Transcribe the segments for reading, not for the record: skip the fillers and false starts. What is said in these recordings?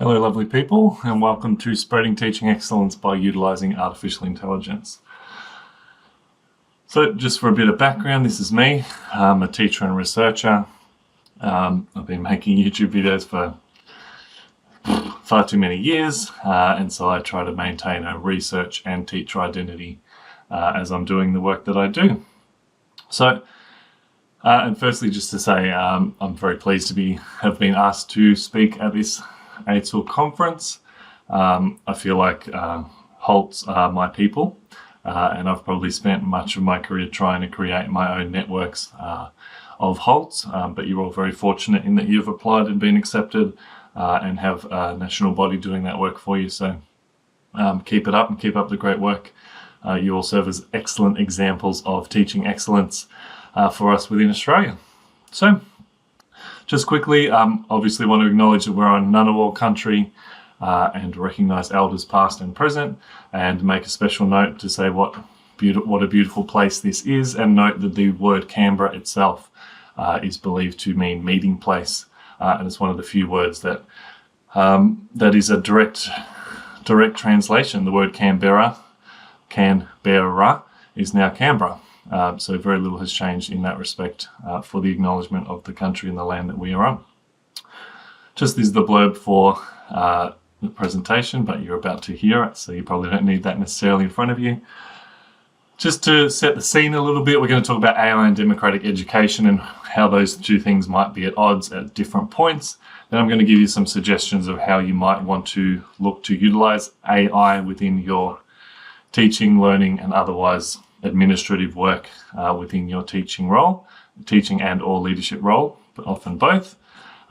Hello lovely people, and welcome to Spreading Teaching Excellence by Utilising Artificial Intelligence. So just for a bit of background, this is me. I'm a teacher and researcher. I've been making YouTube videos for far too many years, and so I try to maintain a research and teacher identity as I'm doing the work that I do. So, and firstly just to say I'm very pleased to have been asked to speak at this AITSL conference. I feel like HALTs are my people, and I've probably spent much of my career trying to create my own networks of HALTs, but you're all very fortunate in that you've applied and been accepted and have a national body doing that work for you. So keep it up and keep up the great work. You all serve as excellent examples of teaching excellence for us within Australia. So just quickly, obviously want to acknowledge that we're on Ngunnawal country and recognise elders past and present, and make a special note to say what a beautiful place this is, and note that the word Canberra itself is believed to mean meeting place, and it's one of the few words that is a direct translation. The word Canberra is now Canberra. So very little has changed in that respect for the acknowledgement of the country and the land that we are on. Just this is the blurb for the presentation, but you're about to hear it, so you probably don't need that necessarily in front of you. Just to set the scene a little bit, we're going to talk about AI and democratic education and how those two things might be at odds at different points. Then I'm going to give you some suggestions of how you might want to look to utilise AI within your teaching, learning, and otherwise administrative work within your teaching role, teaching and or leadership role, but often both.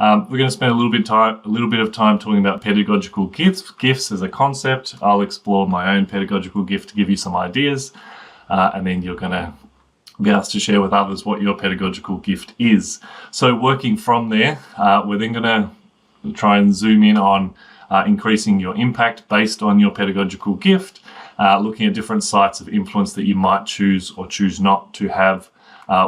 We're going to spend a little bit of time talking about pedagogical gifts as a concept. I'll explore my own pedagogical gift to give you some ideas, and then you're going to be asked to share with others what your pedagogical gift is. So working from there, we're then going to try and zoom in on increasing your impact based on your pedagogical gift, looking at different sites of influence that you might choose or choose not to have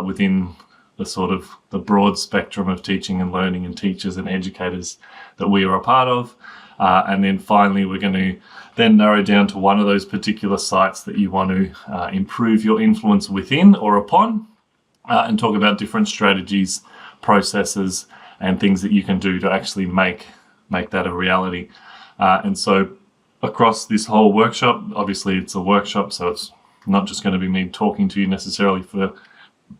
within the sort of the broad spectrum of teaching and learning and teachers and educators that we are a part of. And then finally, we're going to then narrow down to one of those particular sites that you want to improve your influence within or upon, and talk about different strategies, processes, and things that you can do to actually make that a reality. And so across this whole workshop, obviously it's a workshop, so it's not just going to be me talking to you necessarily for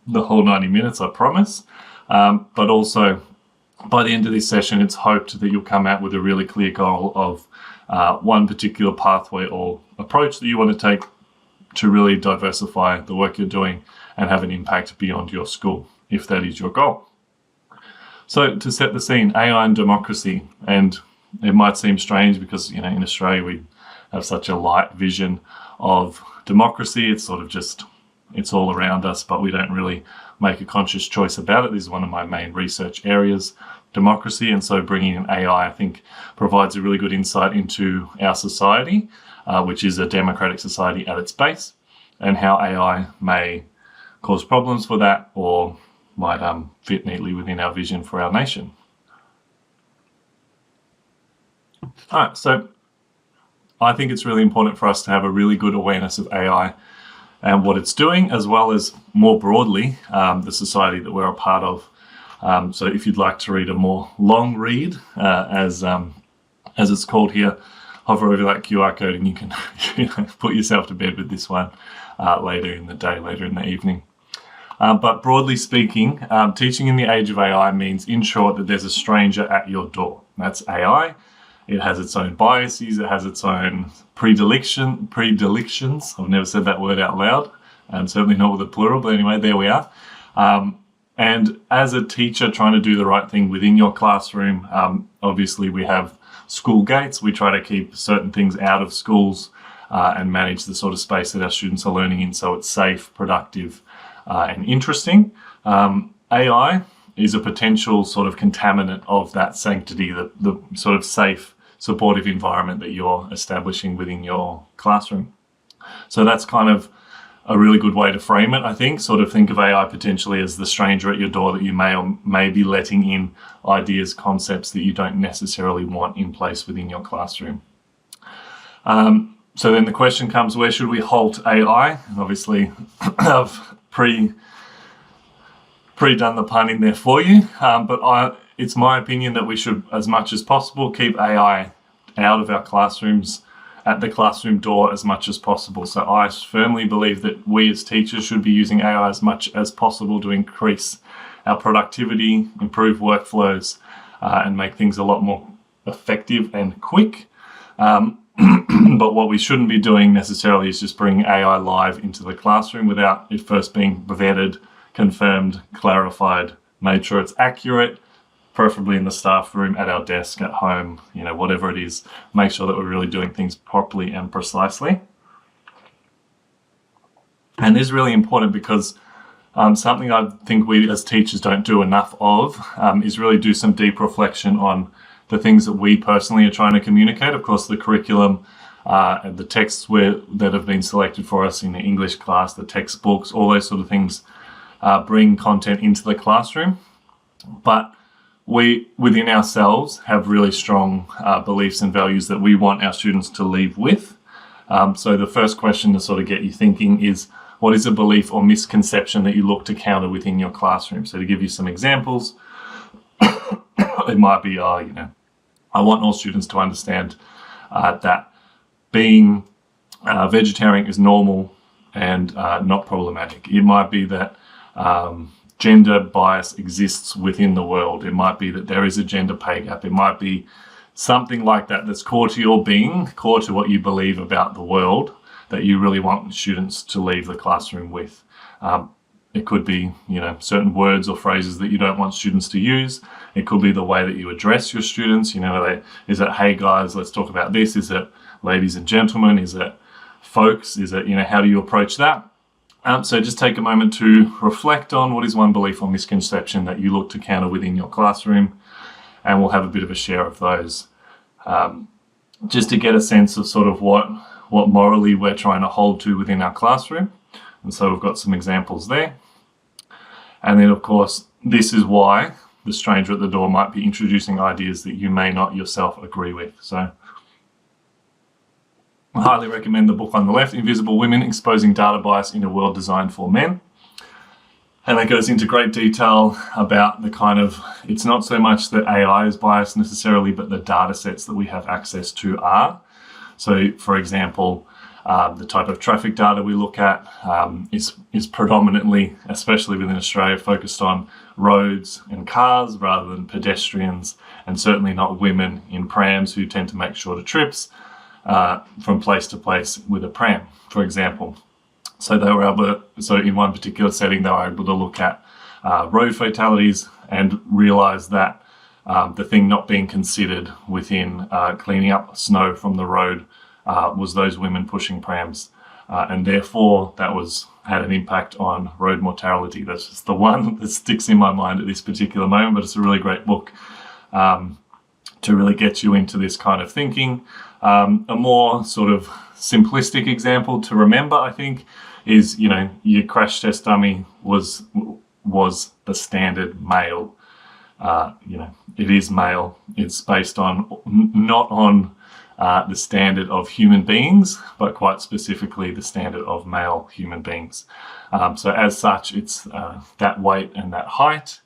the whole 90 minutes, I promise. But also by the end of this session, it's hoped that you'll come out with a really clear goal of one particular pathway or approach that you want to take to really diversify the work you're doing and have an impact beyond your school, if that is your goal. So to set the scene, AI and democracy, and it might seem strange because, in Australia we have such a light vision of democracy. It's sort of just, it's all around us, but we don't really make a conscious choice about it. This is one of my main research areas, democracy. And so bringing in AI, I think, provides a really good insight into our society, which is a democratic society at its base, and how AI may cause problems for that or might fit neatly within our vision for our nation. All right, so I think it's really important for us to have a really good awareness of AI and what it's doing, as well as more broadly, the society that we're a part of. So if you'd like to read a more long read, as it's called here, hover over that QR code and you can put yourself to bed with this one later in the day, later in the evening. But broadly speaking, teaching in the age of AI means, in short, that there's a stranger at your door. That's AI. It has its own biases, it has its own predilections. I've never said that word out loud, and certainly not with a plural, but anyway, there we are. And as a teacher trying to do the right thing within your classroom, obviously we have school gates. We try to keep certain things out of schools and manage the sort of space that our students are learning in so it's safe, productive, and interesting. AI is a potential sort of contaminant of that sanctity, the sort of safe, supportive environment that you're establishing within your classroom. So that's kind of a really good way to frame it, I think. Sort of think of AI potentially as the stranger at your door that you may or may be letting in ideas, concepts that you don't necessarily want in place within your classroom. So then the question comes, where should we halt AI? And obviously I've pre-done the pun in there for you, but it's my opinion that we should, as much as possible, keep AI out of our classrooms, at the classroom door as much as possible. So I firmly believe that we as teachers should be using AI as much as possible to increase our productivity, improve workflows, and make things a lot more effective and quick. But what we shouldn't be doing necessarily is just bringing AI live into the classroom without it first being vetted, confirmed, clarified, made sure it's accurate, preferably in the staff room, at our desk, at home, whatever it is. Make sure that we're really doing things properly and precisely. And this is really important because something I think we as teachers don't do enough of is really do some deep reflection on the things that we personally are trying to communicate. Of course, the curriculum, the texts that have been selected for us in the English class, the textbooks, all those sort of things bring content into the classroom. But we, within ourselves, have really strong beliefs and values that we want our students to leave with. So the first question to sort of get you thinking is, what is a belief or misconception that you look to counter within your classroom? So to give you some examples, it might be, I want all students to understand that being vegetarian is normal and not problematic. It might be that gender bias exists within the world. It might be that there is a gender pay gap. It might be something like that that's core to your being, core to what you believe about the world, that you really want students to leave the classroom with. It could be, certain words or phrases that you don't want students to use. It could be the way that you address your students. Is it, hey guys, let's talk about this? Is it ladies and gentlemen? Is it folks? Is it, how do you approach that? So just take a moment to reflect on what is one belief or misconception that you look to counter within your classroom, and we'll have a bit of a share of those. Just to get a sense of sort of what morally we're trying to hold to within our classroom. And so we've got some examples there. And then, of course, this is why the stranger at the door might be introducing ideas that you may not yourself agree with. So I highly recommend the book on the left, Invisible Women, Exposing Data Bias in a World Designed for Men. And that goes into great detail about the kind of, it's not so much that AI is biased necessarily, but the data sets that we have access to are. So, for example, the type of traffic data we look at is predominantly, especially within Australia, focused on roads and cars rather than pedestrians, and certainly not women in prams who tend to make shorter trips from place to place with a pram, for example. So they were able to, so in one particular setting, they were able to look at road fatalities and realize that the thing not being considered within cleaning up snow from the road was those women pushing prams. And therefore that had an impact on road mortality. That's just the one that sticks in my mind at this particular moment, but it's a really great book to really get you into this kind of thinking. A more sort of simplistic example to remember, I think, is, your crash test dummy was the standard male. It is male. It's based on, not on the standard of human beings, but quite specifically the standard of male human beings. So as such, it's that weight and that height.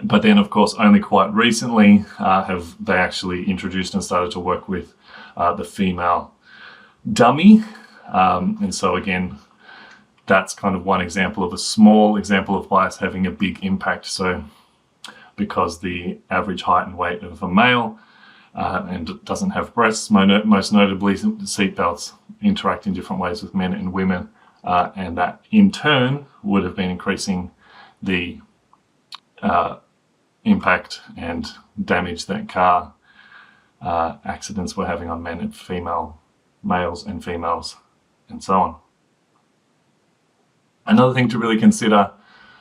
But then, of course, only quite recently have they actually introduced and started to work with the female dummy. And so again, that's kind of one example of a small example of bias having a big impact. So because the average height and weight of a male and doesn't have breasts, most notably seatbelts interact in different ways with men and women, and that in turn would have been increasing the impact and damage that car accidents were having on men and males and females, and so on. Another thing to really consider,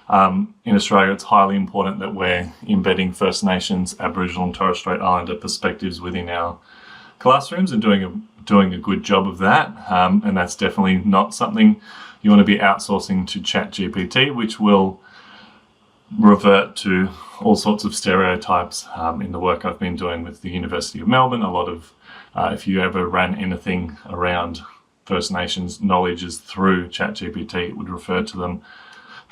in Australia, it's highly important that we're embedding First Nations, Aboriginal and Torres Strait Islander perspectives within our classrooms and doing a good job of that. And that's definitely not something you want to be outsourcing to ChatGPT, which will revert to all sorts of stereotypes. In the work I've been doing with the University of Melbourne, a lot of, if you ever ran anything around First Nations knowledges through ChatGPT, it would refer to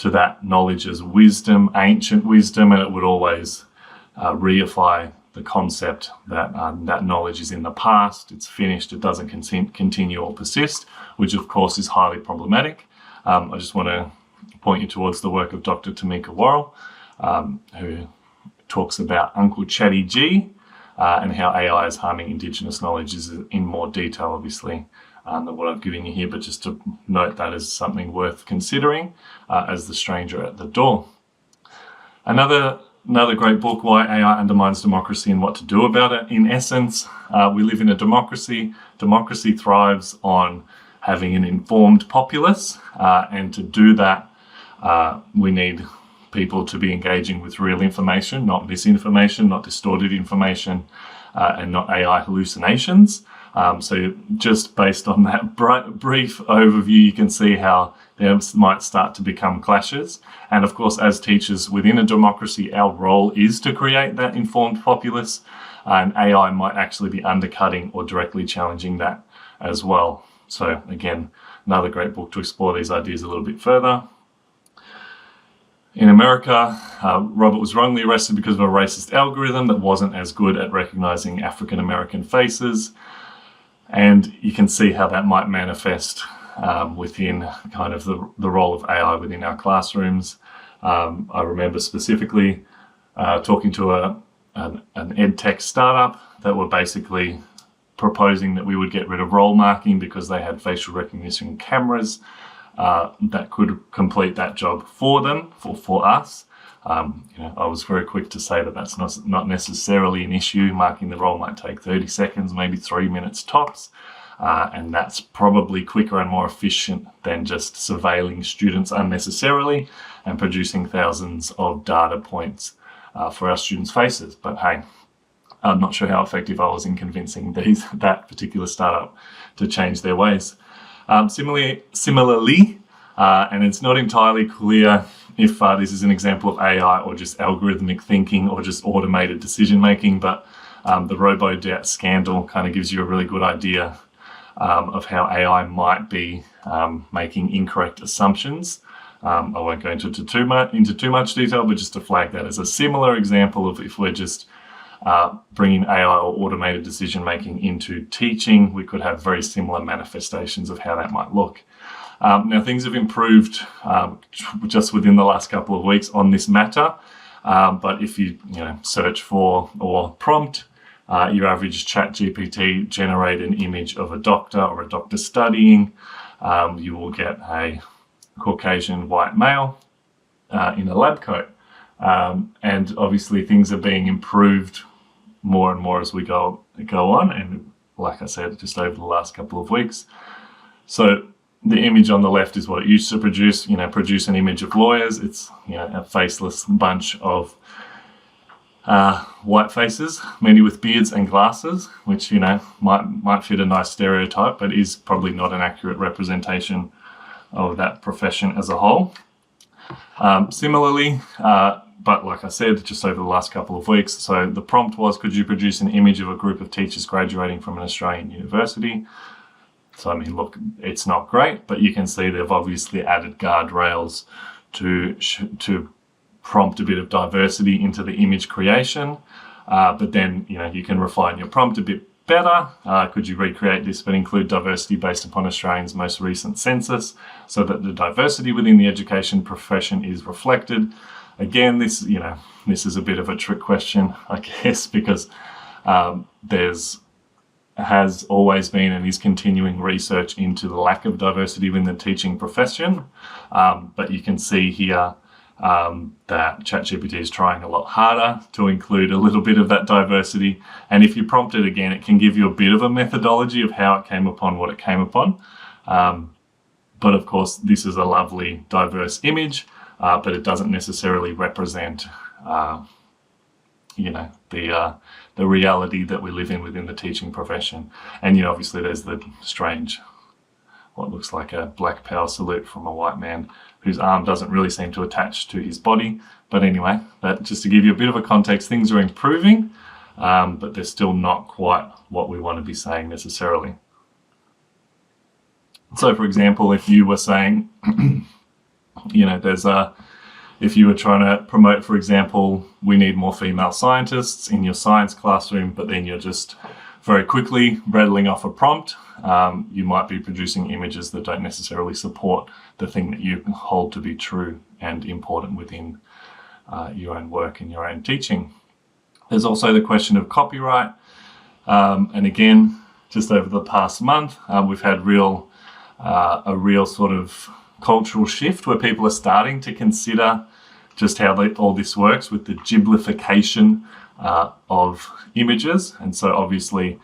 that knowledge as wisdom, ancient wisdom, and it would always reify the concept that that knowledge is in the past, it's finished, it doesn't continue or persist, which of course is highly problematic. I just want to point you towards the work of Dr. Tamika Worrell, who talks about Uncle Chatty G and how AI is harming Indigenous knowledge is in more detail, obviously, than what I've given you here, but just to note that as something worth considering as the stranger at the door. Another great book, Why AI Undermines Democracy and What to Do About It. In essence, we live in a democracy. Democracy thrives on having an informed populace, and to do that, we need people to be engaging with real information, not misinformation, not distorted information, and not AI hallucinations. So just based on that brief overview, you can see how there might start to become clashes. And of course, as teachers within a democracy, our role is to create that informed populace, and AI might actually be undercutting or directly challenging that as well. So again, another great book to explore these ideas a little bit further. In America, Robert was wrongly arrested because of a racist algorithm that wasn't as good at recognizing African American faces. And you can see how that might manifest within kind of the role of AI within our classrooms. I remember specifically talking to an edtech startup that were basically proposing that we would get rid of role marking because they had facial recognition cameras that could complete that job for them, for us. I was very quick to say that that's not necessarily an issue. Marking the role might take 30 seconds, maybe 3 minutes tops. And that's probably quicker and more efficient than just surveilling students unnecessarily and producing thousands of data points for our students' faces. But hey, I'm not sure how effective I was in convincing that particular startup to change their ways. Similarly, and it's not entirely clear if this is an example of AI or just algorithmic thinking or just automated decision making, but the RoboDebt scandal kind of gives you a really good idea of how AI might be making incorrect assumptions. I won't go into too much detail, but just to flag that as a similar example of if we're just bringing AI or automated decision making into teaching, we could have very similar manifestations of how that might look. Now, things have improved just within the last couple of weeks on this matter, but if you search for or prompt your average ChatGPT generate an image of a doctor or a doctor studying, you will get a Caucasian white male in a lab coat. And obviously things are being improved more and more as we go on, and like I said, just over the last couple of weeks. So the image on the left is what it used to produce, produce an image of lawyers. It's a faceless bunch of white faces, many with beards and glasses, which might fit a nice stereotype, but is probably not an accurate representation of that profession as a whole. Similarly, but like I said, just over the last couple of weeks, so the prompt was, could you produce an image of a group of teachers graduating from an Australian university? So, look, it's not great, but you can see they've obviously added guardrails to prompt a bit of diversity into the image creation. But then, you can refine your prompt a bit better. Could you recreate this but include diversity based upon Australia's most recent census so that the diversity within the education profession is reflected? Again, this is a bit of a trick question, I guess, because has always been and is continuing research into the lack of diversity within the teaching profession. But you can see here that ChatGPT is trying a lot harder to include a little bit of that diversity. And if you prompt it again, it can give you a bit of a methodology of how it came upon what it came upon. But of course, this is a lovely diverse image, but it doesn't necessarily represent the reality that we live in within the teaching profession. And obviously there's the strange, what looks like a black power salute from a white man whose arm doesn't really seem to attach to his body. But anyway, that just to give you a bit of a context, things are improving, but they're still not quite what we want to be saying necessarily. So for example, if you were saying, if you were trying to promote, for example, we need more female scientists in your science classroom, but then you're just very quickly rattling off a prompt, you might be producing images that don't necessarily support the thing that you hold to be true and important within your own work and your own teaching. There's also the question of copyright. And again, just over the past month, we've had a real sort of cultural shift where people are starting to consider just how all this works with the giblification of images. And so obviously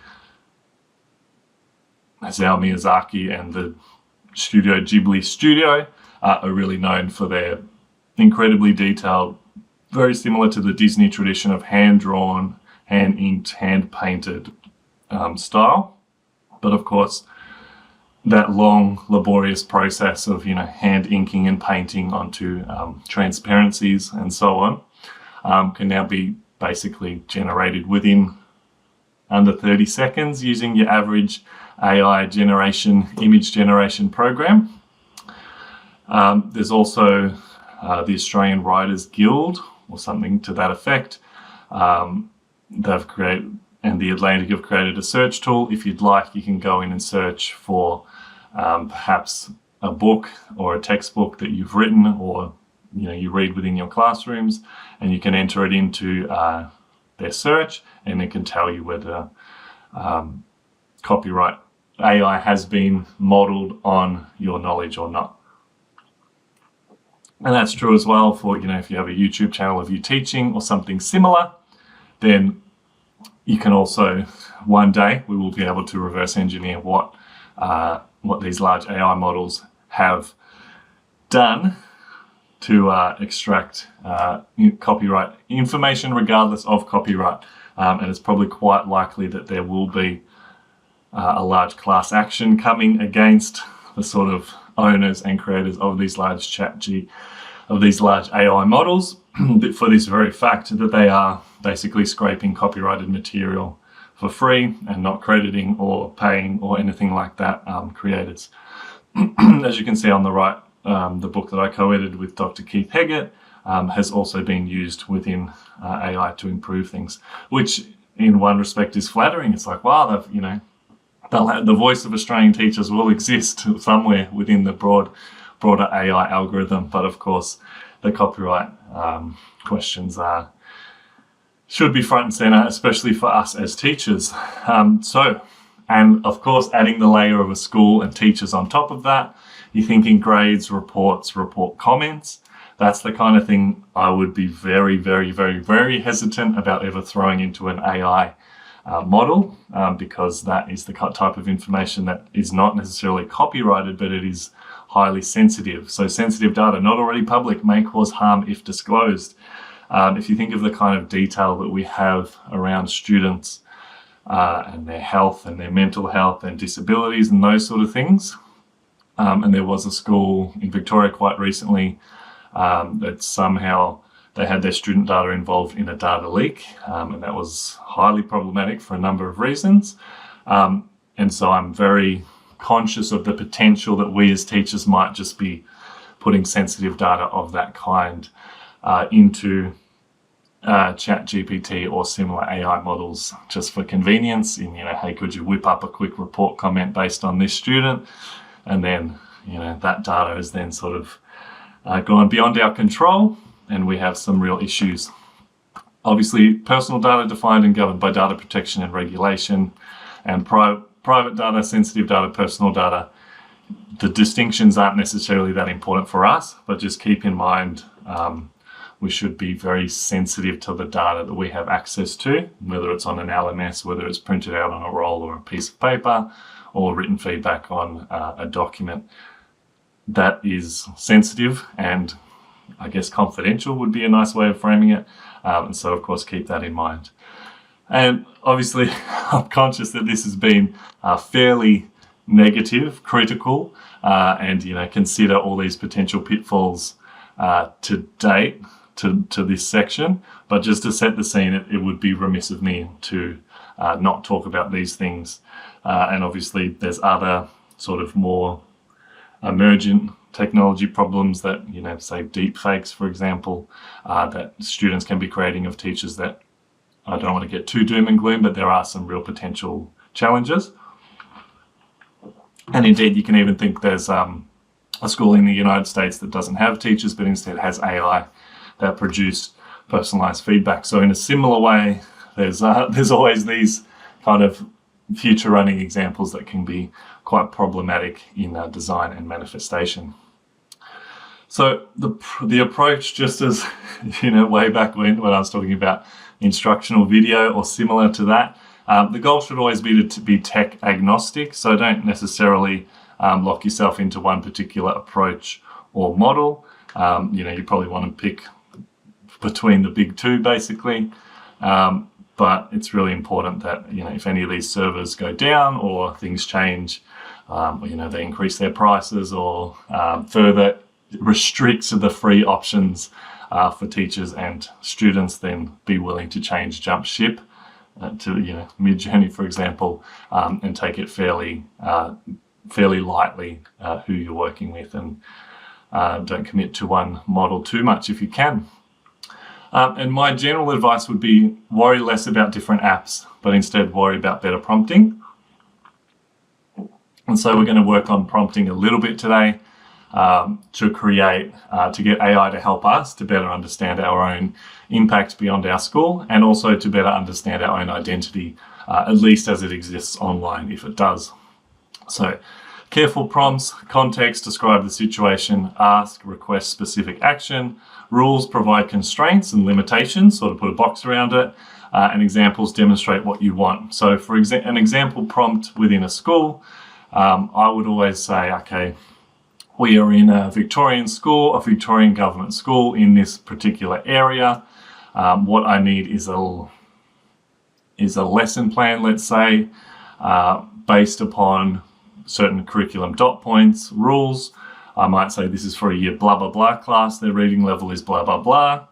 Hayao Miyazaki and the studio Ghibli studio are really known for their incredibly detailed, very similar to the Disney tradition of hand-drawn, hand-inked, hand-painted style. But of course, that long, laborious process of hand inking and painting onto transparencies and so on can now be basically generated within under 30 seconds using your average AI image generation program. There's also the Australian Writers Guild, or something to that effect. They've created, and the Atlantic have created a search tool. If you'd like, you can go in and search for perhaps a book or a textbook that you've written or you read within your classrooms, and you can enter it into their search, and it can tell you whether copyright AI has been modeled on your knowledge or not. And that's true as well for if you have a YouTube channel of you teaching or something similar, then you can also, one day, we will be able to reverse engineer what these large AI models have done to extract copyright information regardless of copyright. And it's probably quite likely that there will be a large class action coming against the sort of owners and creators of these large AI models for this very fact that they are basically scraping copyrighted material for free and not crediting or paying or anything like that creators. As you can see on the right, the book that I co-edited with Dr. Keith Heggett has also been used within AI to improve things, which in one respect is flattering. It's like, wow, the voice of Australian teachers will exist somewhere within the broader AI algorithm. But of course, the copyright questions should be front and center, especially for us as teachers. And of course, adding the layer of a school and teachers on top of that, you think in grades, reports, report comments. That's the kind of thing I would be very, very, very, very hesitant about ever throwing into an AI model, because that is the type of information that is not necessarily copyrighted, but it is highly sensitive. So sensitive data not already public may cause harm if disclosed. If you think of the kind of detail that we have around students and their health and their mental health and disabilities and those sort of things, and there was a school in Victoria quite recently that somehow they had their student data involved in a data leak, and that was highly problematic for a number of reasons. And so I'm very conscious of the potential that we as teachers might just be putting sensitive data of that kind into ChatGPT or similar AI models just for convenience in, hey, could you whip up a quick report comment based on this student? And then, that data is then sort of gone beyond our control, and we have some real issues. Obviously, personal data defined and governed by data protection and regulation, and private data, sensitive data, personal data. The distinctions aren't necessarily that important for us, but just keep in mind we should be very sensitive to the data that we have access to, whether it's on an LMS, whether it's printed out on a roll or a piece of paper, or written feedback on a document. That is sensitive and I guess confidential would be a nice way of framing it. And so, of course, keep that in mind. And obviously, I'm conscious that this has been fairly negative, critical, and consider all these potential pitfalls to date to this section. But just to set the scene, it would be remiss of me to not talk about these things. And obviously, there's other sort of more emergent technology problems that, say deep fakes, for example, that students can be creating of teachers that I don't want to get too doom and gloom, but there are some real potential challenges. And indeed, you can even think there's a school in the United States that doesn't have teachers, but instead has AI that produce personalized feedback. So in a similar way, there's always these kind of future running examples that can be quite problematic in design and manifestation. So the approach, just as way back when I was talking about instructional video or similar to that, the goal should always be to be tech agnostic. So don't necessarily lock yourself into one particular approach or model. You probably want to pick between the big two, basically. But it's really important that, if any of these servers go down or things change, or, they increase their prices or further restricts the free options for teachers and students, then be willing to jump ship to mid-journey, for example, and take it fairly lightly who you're working with, and don't commit to one model too much if you can. And my general advice would be worry less about different apps, but instead worry about better prompting. And so we're going to work on prompting a little bit today to get AI to help us to better understand our own impact beyond our school, and also to better understand our own identity, at least as it exists online, if it does. So careful prompts, context, describe the situation, ask, request specific action, rules provide constraints and limitations, sort of put a box around it, and examples demonstrate what you want. So for an example prompt within a school, I would always say, okay, we are in a Victorian school, a Victorian government school in this particular area. What I need is a lesson plan, let's say, based upon certain curriculum dot points, rules. I might say this is for a year blah, blah, blah class. Their reading level is blah, blah, blah.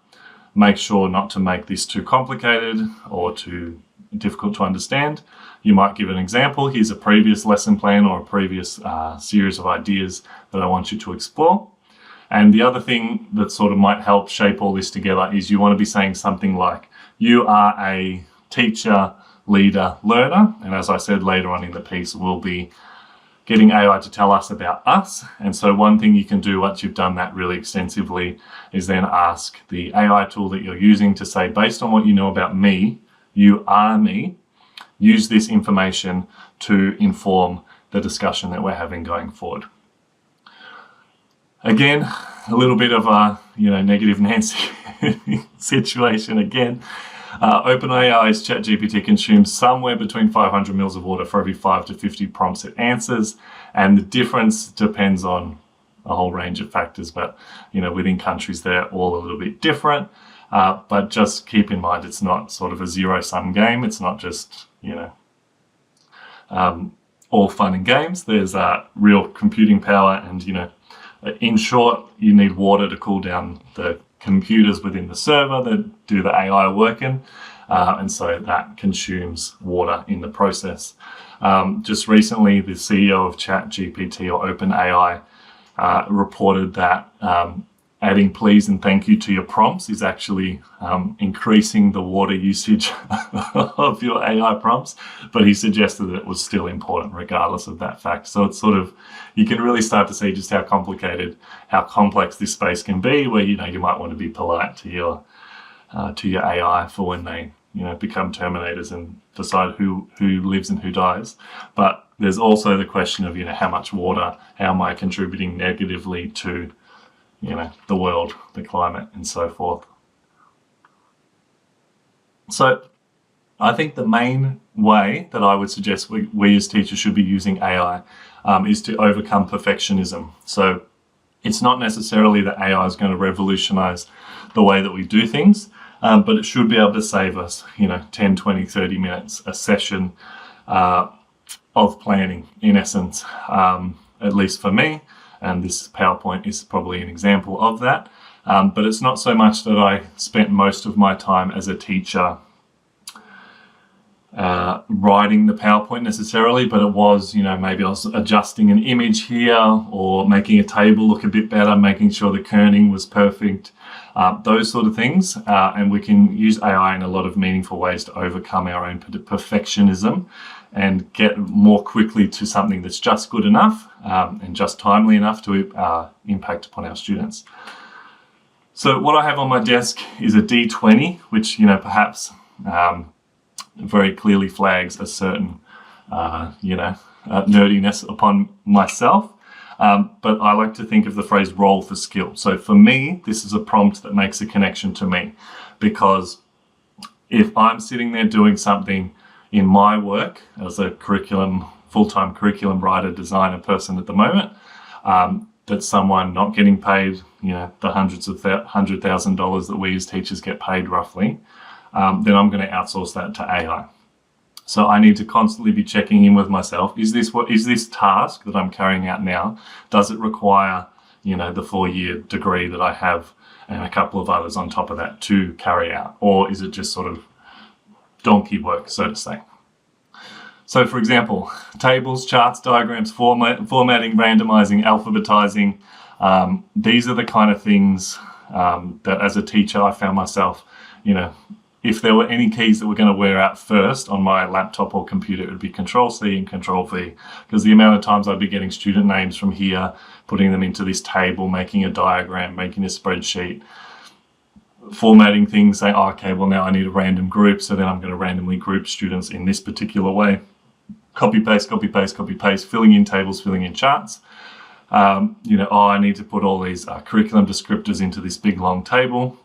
Make sure not to make this too complicated or too difficult to understand. You might give an example. Here's a previous lesson plan or a previous series of ideas that I want you to explore. And the other thing that sort of might help shape all this together is you want to be saying something like, you are a teacher, leader, learner. And as I said later on in the piece, we'll be getting AI to tell us about us. And so one thing you can do once you've done that really extensively is then ask the AI tool that you're using to say, based on what you know about me, you are me, use this information to inform the discussion that we're having going forward. Again, a little bit of a negative Nancy situation again. OpenAI's ChatGPT consumes somewhere between 500 mils of water for every 5 to 50 prompts it answers, and the difference depends on a whole range of factors, but within countries they're all a little bit different. But just keep in mind, it's not sort of a zero-sum game. It's not just all fun and games. There's real computing power, and in short, you need water to cool down the computers within the server that do the AI work in, and so that consumes water in the process. Just recently, the CEO of ChatGPT or OpenAI reported that adding please and thank you to your prompts is actually increasing the water usage of your AI prompts, but he suggested that it was still important regardless of that fact. So it's sort of, you can really start to see just how complex this space can be, where you might want to be polite to your AI for when they become terminators and decide who lives and who dies. But there's also the question of how much water, how am I contributing negatively to the world, the climate, and so forth. So I think the main way that I would suggest we as teachers should be using AI is to overcome perfectionism. So it's not necessarily that AI is going to revolutionize the way that we do things, but it should be able to save us, 10, 20, 30 minutes a session of planning, in essence, at least for me. And this PowerPoint is probably an example of that. But it's not so much that I spent most of my time as a teacher writing the PowerPoint necessarily, but it was, maybe I was adjusting an image here or making a table look a bit better, making sure the kerning was perfect, those sort of things. And we can use AI in a lot of meaningful ways to overcome our own perfectionism and get more quickly to something that's just good enough and just timely enough to impact upon our students. So what I have on my desk is a D20, which, perhaps very clearly flags a certain, nerdiness upon myself. But I like to think of the phrase roll for skill. So for me, this is a prompt that makes a connection to me, because if I'm sitting there doing something in my work as a full-time curriculum writer, designer person at the moment, that's someone not getting paid, the $100,000 that we as teachers get paid roughly, then I'm going to outsource that to AI. So I need to constantly be checking in with myself. Is this task that I'm carrying out now, does it require, the 4-year degree that I have and a couple of others on top of that to carry out? Or is it just sort of donkey work, so to say? So for example, tables, charts, diagrams, formatting, randomizing, alphabetizing. These are the kind of things that as a teacher I found myself, if there were any keys that were going to wear out first on my laptop or computer, it would be Control-C and Control-V, because the amount of times I'd be getting student names from here, putting them into this table, making a diagram, making a spreadsheet, formatting things, saying, okay, well now I need a random group, so then I'm going to randomly group students in this particular way. Copy, paste, copy, paste, copy, paste, filling in tables, filling in charts. I need to put all these curriculum descriptors into this big long table.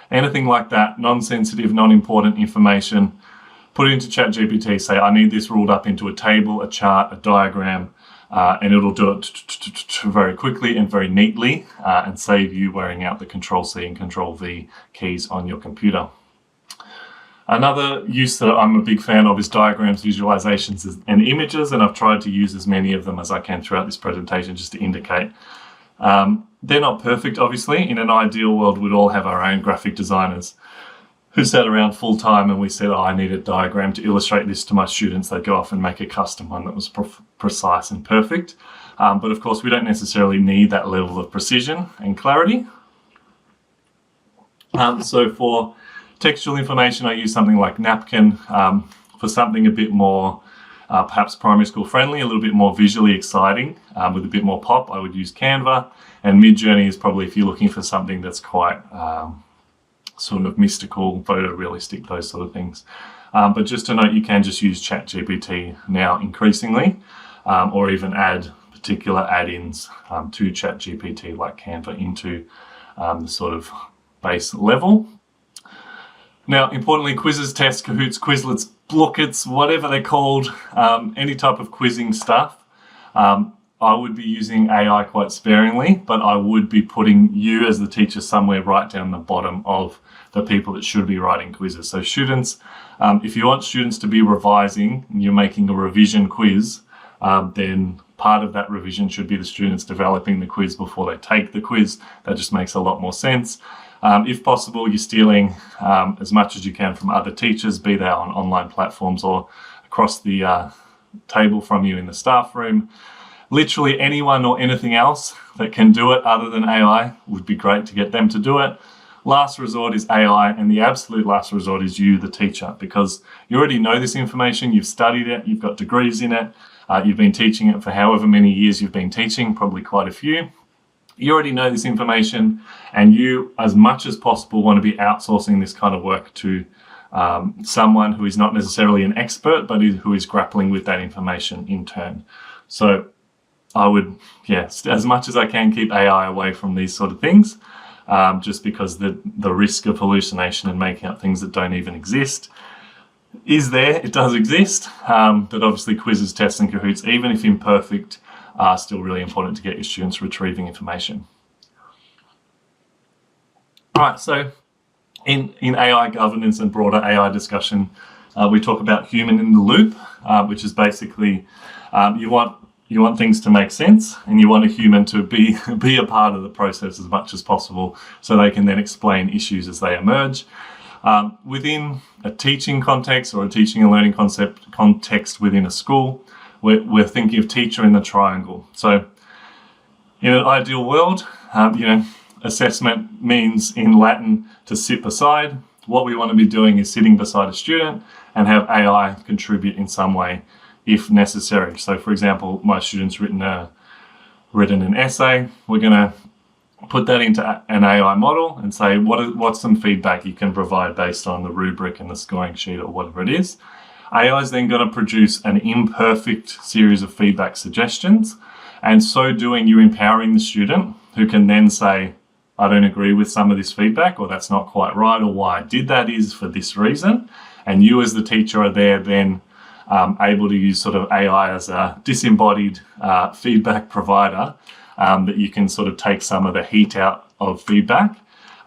Anything like that, non-sensitive, non-important information, put it into ChatGPT, say, I need this ruled up into a table, a chart, a diagram, and it'll do it very quickly and very neatly and save you wearing out the Control-C and Control-V keys on your computer. Another use that I'm a big fan of is diagrams, visualizations, and images, and I've tried to use as many of them as I can throughout this presentation just to indicate. They're not perfect, obviously. In an ideal world, we'd all have our own graphic designers who sat around full time and we said, I need a diagram to illustrate this to my students. They'd go off and make a custom one that was precise and perfect. But of course, we don't necessarily need that level of precision and clarity. So for textual information, I use something like Napkin. For something a bit more perhaps primary school friendly, a little bit more visually exciting, with a bit more pop, I would use Canva. And Midjourney is probably if you're looking for something that's quite sort of mystical, photorealistic, those sort of things. But just to note, you can just use ChatGPT now increasingly, or even add particular add-ins to ChatGPT like Canva into the sort of base level. Now, importantly, quizzes, tests, Kahoots, Quizlets, Blookets, whatever they're called, any type of quizzing stuff, I would be using AI quite sparingly, but I would be putting you as the teacher somewhere right down the bottom of the people that should be writing quizzes. So students, if you want students to be revising and you're making a revision quiz, then part of that revision should be the students developing the quiz before they take the quiz. That just makes a lot more sense. If possible, you're stealing as much as you can from other teachers, be they on online platforms or across the table from you in the staff room. Literally anyone or anything else that can do it other than AI would be great to get them to do it. Last resort is AI, and the absolute last resort is you, the teacher, because you already know this information, you've studied it, you've got degrees in it, you've been teaching it for however many years you've been teaching, probably quite a few. You already know this information, and you, as much as possible, want to be outsourcing this kind of work to someone who is not necessarily an expert, but who is grappling with that information in turn. So I would, as much as I can, keep AI away from these sort of things, just because the risk of hallucination and making up things that don't even exist is there. It does exist, but obviously quizzes, tests, and Kahoots, even if imperfect, are still really important to get your students retrieving information. All right, so In AI governance and broader AI discussion, we talk about human in the loop, which is basically you want things to make sense, and you want a human to be a part of the process as much as possible, so they can then explain issues as they emerge. Within a teaching context or a teaching and learning context within a school, we're thinking of teacher in the triangle. So in an ideal world, assessment means in Latin to sit beside. What we want to be doing is sitting beside a student and have AI contribute in some way if necessary. So for example, my student's written an essay. We're going to put that into an AI model and say, what's some feedback you can provide based on the rubric and the scoring sheet or whatever it is. AI is then going to produce an imperfect series of feedback suggestions. And so doing, you're empowering the student who can then say, I don't agree with some of this feedback, or that's not quite right, or why I did that is for this reason. And you as the teacher are there then able to use sort of AI as a disembodied feedback provider that you can sort of take some of the heat out of feedback.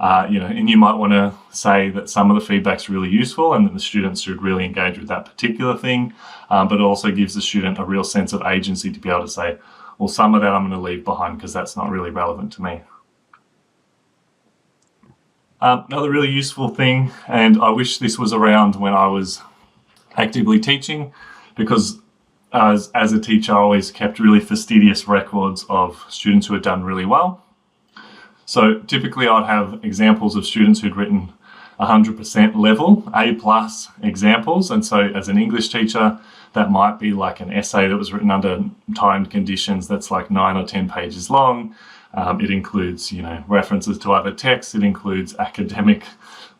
And you might want to say that some of the feedback's really useful and that the students should really engage with that particular thing, but it also gives the student a real sense of agency to be able to say, well, some of that I'm going to leave behind because that's not really relevant to me. Another really useful thing, and I wish this was around when I was actively teaching, because as a teacher I always kept really fastidious records of students who had done really well. So typically I'd have examples of students who'd written 100% level, A+ examples, and so as an English teacher that might be like an essay that was written under timed conditions that's like 9 or 10 pages long. It includes, references to other texts. It includes academic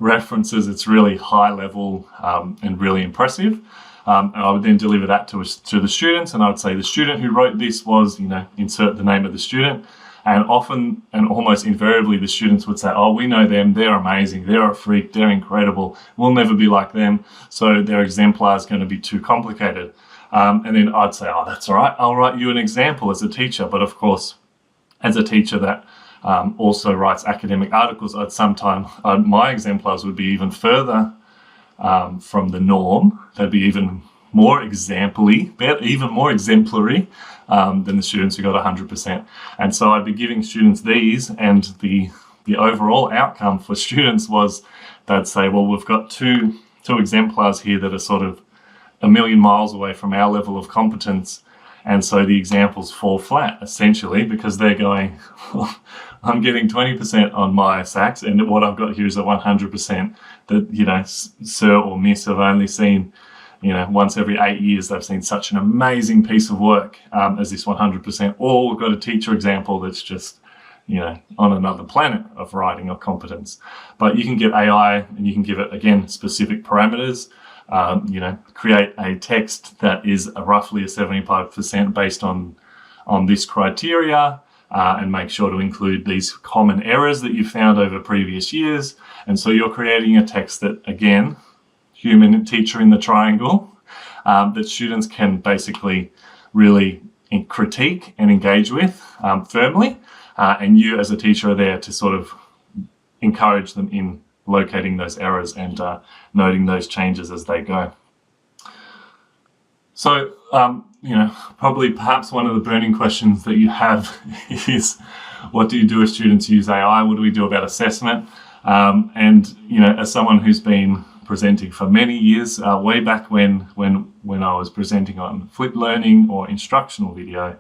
references. It's really high level and really impressive. And I would then deliver that to the students, and I would say the student who wrote this was, insert the name of the student. And often and almost invariably the students would say, oh, we know them, they're amazing, they're a freak, they're incredible, we'll never be like them, so their exemplar is going to be too complicated. And then I'd say, oh, that's all right, I'll write you an example as a teacher. But of course, as a teacher that also writes academic articles, my exemplars would be even further from the norm. They'd be even more exemplary than the students who got 100%. And so I'd be giving students these, and the overall outcome for students was they'd say, well, we've got two exemplars here that are sort of a million miles away from our level of competence. And so the examples fall flat, essentially, because they're going, I'm getting 20% on my SACs, and what I've got here is a 100% that, sir or miss have only seen, once every 8 years. They've seen such an amazing piece of work as this 100%. Or we've got a teacher example that's just, on another planet of writing or competence. But you can get AI and you can give it, again, specific parameters. Create a text that is roughly a 75% based on this criteria, and make sure to include these common errors that you found over previous years. And so you're creating a text that, again, human teacher in the triangle, that students can basically really critique and engage with firmly. And you as a teacher are there to sort of encourage them in locating those errors and noting those changes as they go. So, perhaps one of the burning questions that you have is, what do you do if students use AI? What do we do about assessment? As someone who's been presenting for many years, way back when I was presenting on flipped learning or instructional video,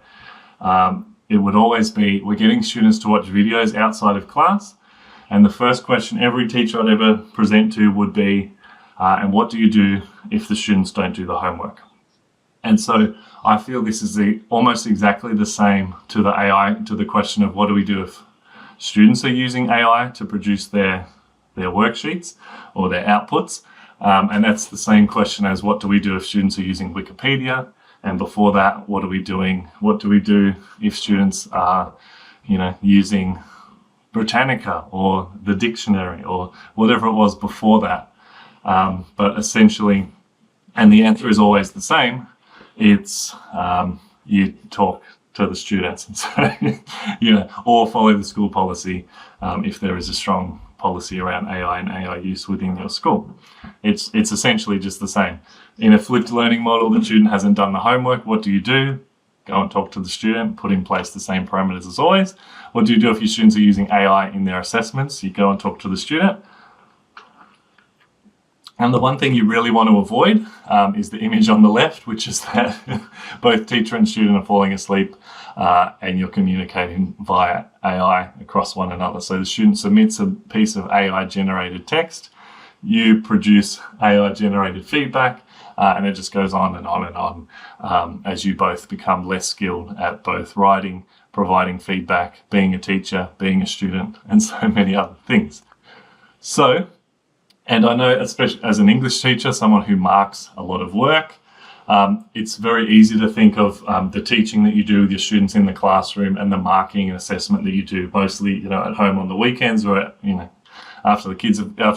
it would always be, we're getting students to watch videos outside of class. And the first question every teacher I'd ever present to would be, and what do you do if the students don't do the homework? And so I feel this is almost exactly the same to the AI, to the question of what do we do if students are using AI to produce their worksheets or their outputs. And that's the same question as what do we do if students are using Wikipedia? And before that, what are we doing? What do we do if students are, using Britannica or the dictionary or whatever it was before that? But essentially, and the answer is always the same, it's you talk to the students and say, or follow the school policy if there is a strong policy around AI and AI use within your school. It's essentially just the same. In a flipped learning model, the student hasn't done the homework. What do? Go and talk to the student, put in place the same parameters as always. What do you do if your students are using AI in their assessments? You go and talk to the student. And the one thing you really want to avoid is the image on the left, which is that both teacher and student are falling asleep and you're communicating via AI across one another. So the student submits a piece of AI-generated text, you produce AI-generated feedback, and it just goes on and on and on as you both become less skilled at both writing, providing feedback, being a teacher, being a student, and so many other things. So, and I know, especially as an English teacher, someone who marks a lot of work, it's very easy to think of the teaching that you do with your students in the classroom and the marking and assessment that you do mostly, at home on the weekends or after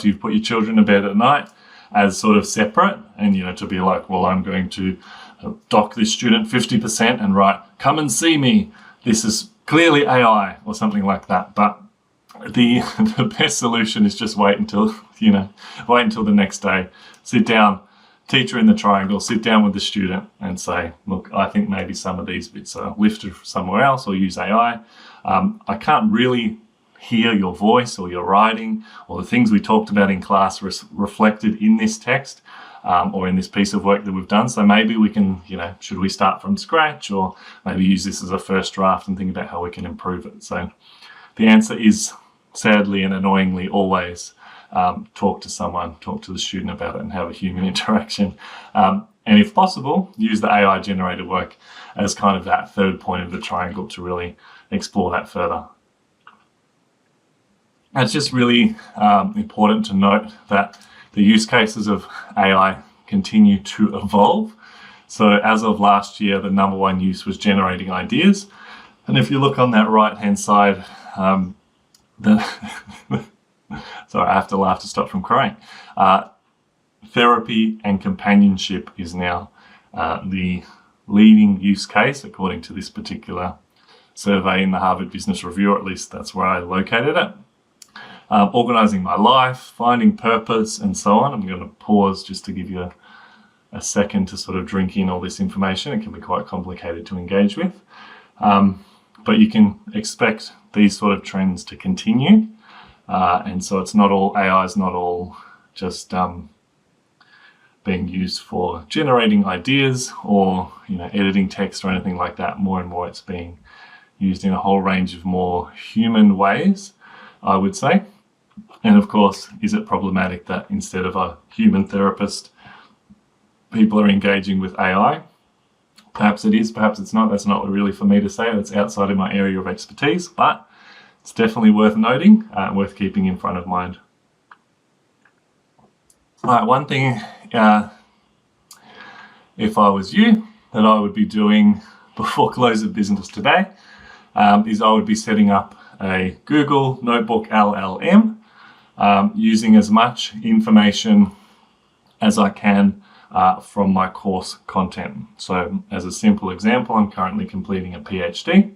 you've put your children to bed at night, as sort of separate, and to be like, well, I'm going to dock this student 50% and write, come and see me, this is clearly AI, or something like that. But the best solution is just wait until the next day, sit down, teacher in the triangle, sit down with the student and say, look, I think maybe some of these bits are lifted from somewhere else, or use AI. I can't really hear your voice or your writing or the things we talked about in class reflected in this text or in this piece of work that we've done. So maybe we can, should we start from scratch, or maybe use this as a first draft and think about how we can improve it. So the answer is, sadly and annoyingly, always talk to the student about it and have a human interaction. And if possible, use the AI generated work as kind of that third point of the triangle to really explore that further. It's just really important to note that the use cases of AI continue to evolve. So as of last year, the number one use was generating ideas. And if you look on that right-hand side, sorry, I have to laugh to stop from crying. Therapy and companionship is now the leading use case, according to this particular survey in the Harvard Business Review, or at least that's where I located it. Organising my life, finding purpose, and so on. I'm going to pause just to give you a second to sort of drink in all this information. It can be quite complicated to engage with. But you can expect these sort of trends to continue. And so it's not all, AI is not all just being used for generating ideas or editing text or anything like that. More and more it's being used in a whole range of more human ways, I would say. And of course, is it problematic that instead of a human therapist, people are engaging with AI? Perhaps it is, perhaps it's not. That's not really for me to say. That's outside of my area of expertise, but it's definitely worth noting, worth keeping in front of mind. All right, one thing, if I was you, that I would be doing before close of business today is I would be setting up a Google Notebook LLM, using as much information as I can from my course content. So as a simple example, I'm currently completing a PhD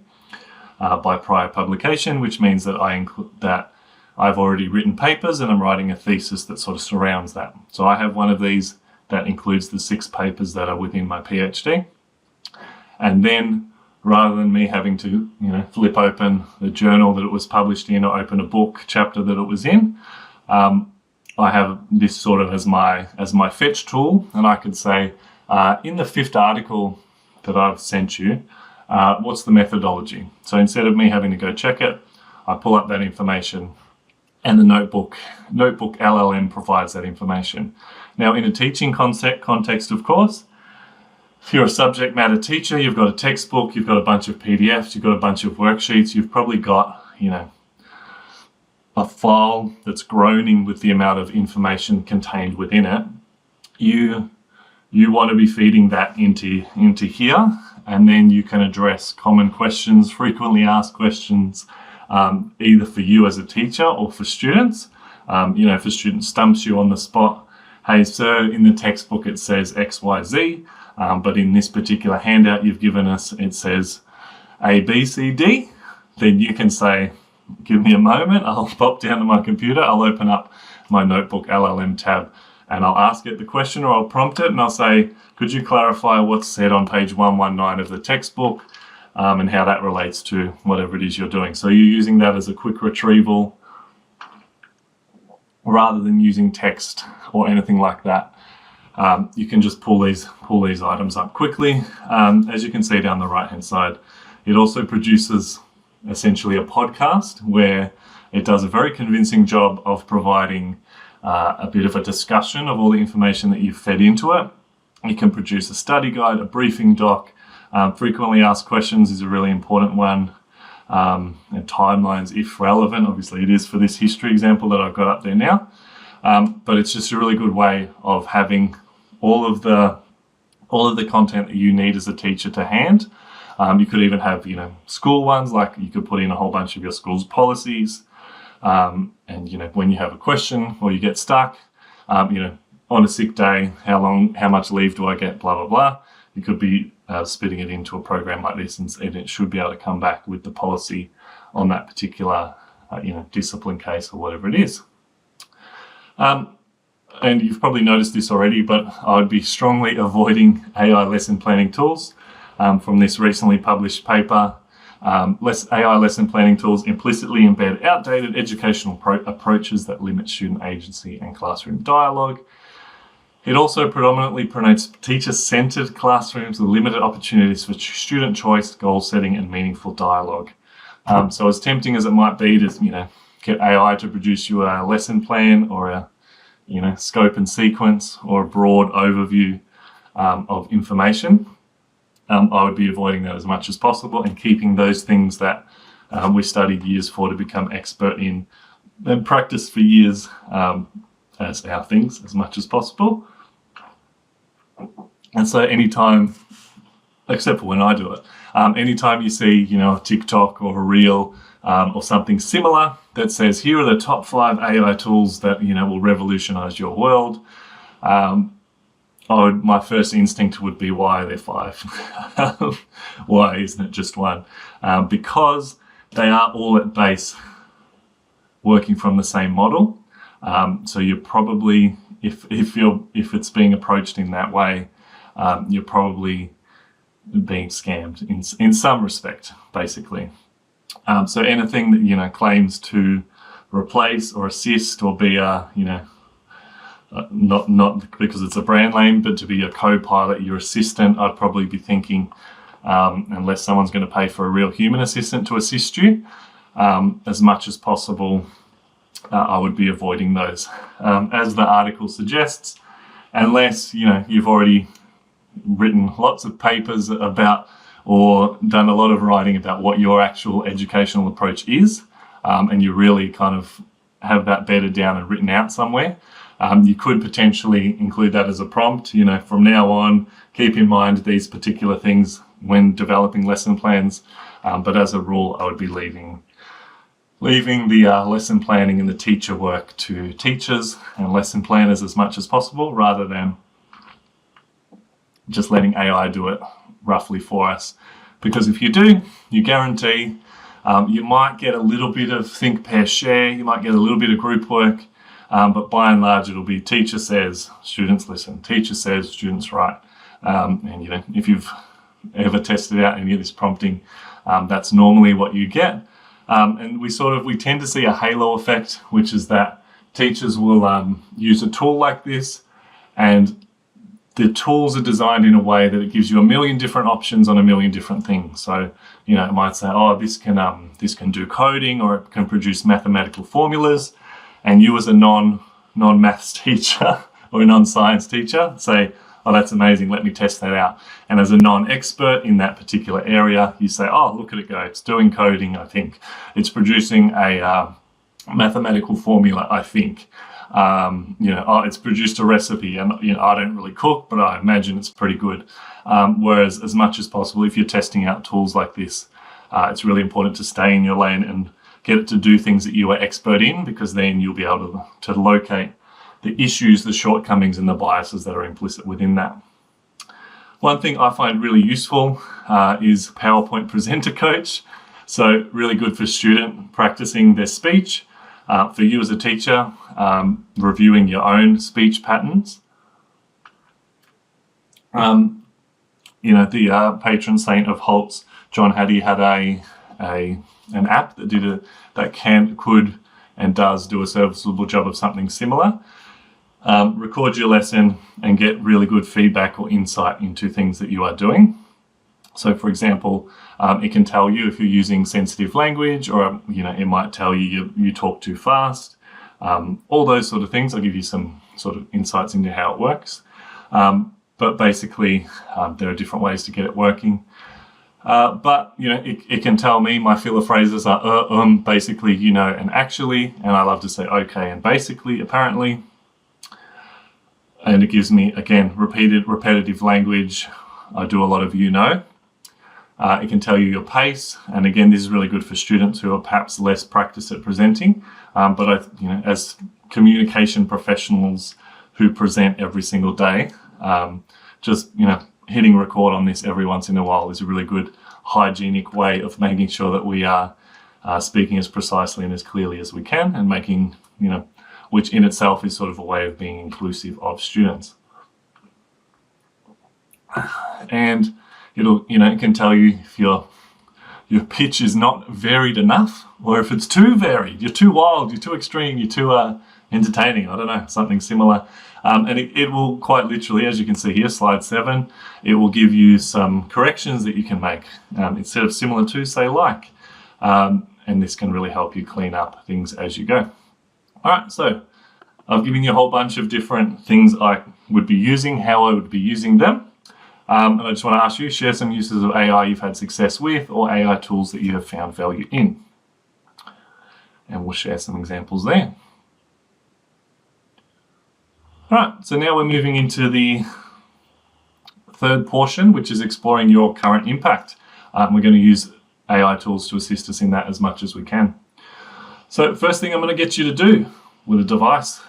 by prior publication, which means that I've already written papers and I'm writing a thesis that sort of surrounds that. So I have one of these that includes the 6 papers that are within my PhD. And then rather than me having to, flip open the journal that it was published in or open a book chapter that it was in, I have this sort of as my fetch tool, and I could say, in the 5th article that I've sent you, what's the methodology? So instead of me having to go check it, I pull up that information, and the Notebook LLM provides that information. Now, in a teaching context, of course, if you're a subject matter teacher, you've got a textbook, you've got a bunch of PDFs, you've got a bunch of worksheets, you've probably got, a file that's groaning with the amount of information contained within it. You want to be feeding that into here, and then you can address common questions, frequently asked questions, either for you as a teacher or for students. If a student stumps you on the spot, hey sir, in the textbook it says XYZ, but in this particular handout you've given us, it says A, B, C, D, then you can say, give me a moment. I'll pop down to my computer. I'll open up my notebook LLM tab and I'll ask it the question, or I'll prompt it and I'll say, could you clarify what's said on page 119 of the textbook and how that relates to whatever it is you're doing. So you're using that as a quick retrieval rather than using text or anything like that. You can just pull these items up quickly. As you can see down the right hand side, it also produces essentially a podcast where it does a very convincing job of providing a bit of a discussion of all the information that you've fed into it. You can produce a study guide, a briefing doc. Frequently asked questions is a really important one. And timelines, if relevant. Obviously it is for this history example that I've got up there now. But it's just a really good way of having all of the content that you need as a teacher to hand. You could even have, school ones, like you could put in a whole bunch of your school's policies. And, when you have a question or you get stuck, on a sick day, how much leave do I get, blah, blah, blah. You could be spitting it into a program like this and it should be able to come back with the policy on that particular, discipline case or whatever it is. And you've probably noticed this already, but I would be strongly avoiding AI lesson planning tools. From this recently published paper, AI lesson planning tools implicitly embed outdated educational approaches that limit student agency and classroom dialogue. It also predominantly promotes teacher-centered classrooms with limited opportunities for student choice, goal setting, and meaningful dialogue. So as tempting as it might be to, get AI to produce you a lesson plan or a, scope and sequence or a broad overview of information, I would be avoiding that as much as possible and keeping those things that we studied years for to become expert in and practice for years as our things as much as possible. And so anytime, except for when I do it, anytime you see, a TikTok or a reel or something similar that says, here are the top 5 AI tools that, will revolutionize your world, my first instinct would be, why are there 5? Why isn't it just one? Because they are all at base working from the same model. So you're probably, if it's being approached in that way, you're probably being scammed in some respect, basically. So anything that claims to replace or assist or be a not because it's a brand name, but to be a co-pilot, your assistant, I'd probably be thinking, unless someone's going to pay for a real human assistant to assist you, as much as possible, I would be avoiding those. As the article suggests, unless, you've already written lots of papers about or done a lot of writing about what your actual educational approach is, and you really kind of have that bedded down and written out somewhere, you could potentially include that as a prompt. From now on, keep in mind these particular things when developing lesson plans. But as a rule, I would be leaving the lesson planning and the teacher work to teachers and lesson planners as much as possible, rather than just letting AI do it roughly for us. Because if you do, you guarantee you might get a little bit of think, pair, share, you might get a little bit of group work, but by and large, it'll be teacher says, students listen, teacher says, students write. And if you've ever tested out any of this prompting, that's normally what you get. And we tend to see a halo effect, which is that teachers will use a tool like this, and the tools are designed in a way that it gives you a million different options on a million different things. So, it might say, this can do coding, or it can produce mathematical formulas. And you as a non-maths teacher or a non-science teacher say, that's amazing, let me test that out. And as a non-expert in that particular area, you say, look at it go, it's doing coding, I think. It's producing a mathematical formula, I think. It's produced a recipe, and I don't really cook, but I imagine it's pretty good. Whereas as much as possible, if you're testing out tools like this, it's really important to stay in your lane and get it to do things that you are expert in, because then you'll be able to locate the issues, the shortcomings, and the biases that are implicit within that. One thing I find really useful is PowerPoint Presenter Coach. So really good for student practicing their speech. For you as a teacher, reviewing your own speech patterns. The patron saint of HALTs, John Hattie, had an app that could and does do a serviceable job of something similar. Record your lesson and get really good feedback or insight into things that you are doing. So, for example, it can tell you if you're using sensitive language, or it might tell you talk too fast. All those sort of things. I'll give you some sort of insights into how it works. But basically, there are different ways to get it working. But it can tell me my filler phrases are basically, and actually, and I love to say okay and basically, apparently. And it gives me, again, repetitive language. I do a lot of It can tell you your pace, and again, this is really good for students who are perhaps less practiced at presenting. But as communication professionals who present every single day, hitting record on this every once in a while is a really good hygienic way of making sure that we are speaking as precisely and as clearly as we can, and making, which in itself is sort of a way of being inclusive of students. And it can tell you if your pitch is not varied enough, or if it's too varied, you're too wild, you're too extreme, you're too entertaining, I don't know, something similar. And it will quite literally, as you can see here, slide 7, it will give you some corrections that you can make. Instead of similar to, say like. And this can really help you clean up things as you go. All right, so I've given you a whole bunch of different things I would be using, how I would be using them. And I just want to ask you, share some uses of AI you've had success with, or AI tools that you have found value in. And we'll share some examples there. All right, so now we're moving into the third portion, which is exploring your current impact. We're going to use AI tools to assist us in that as much as we can. So first thing I'm going to get you to do with a device,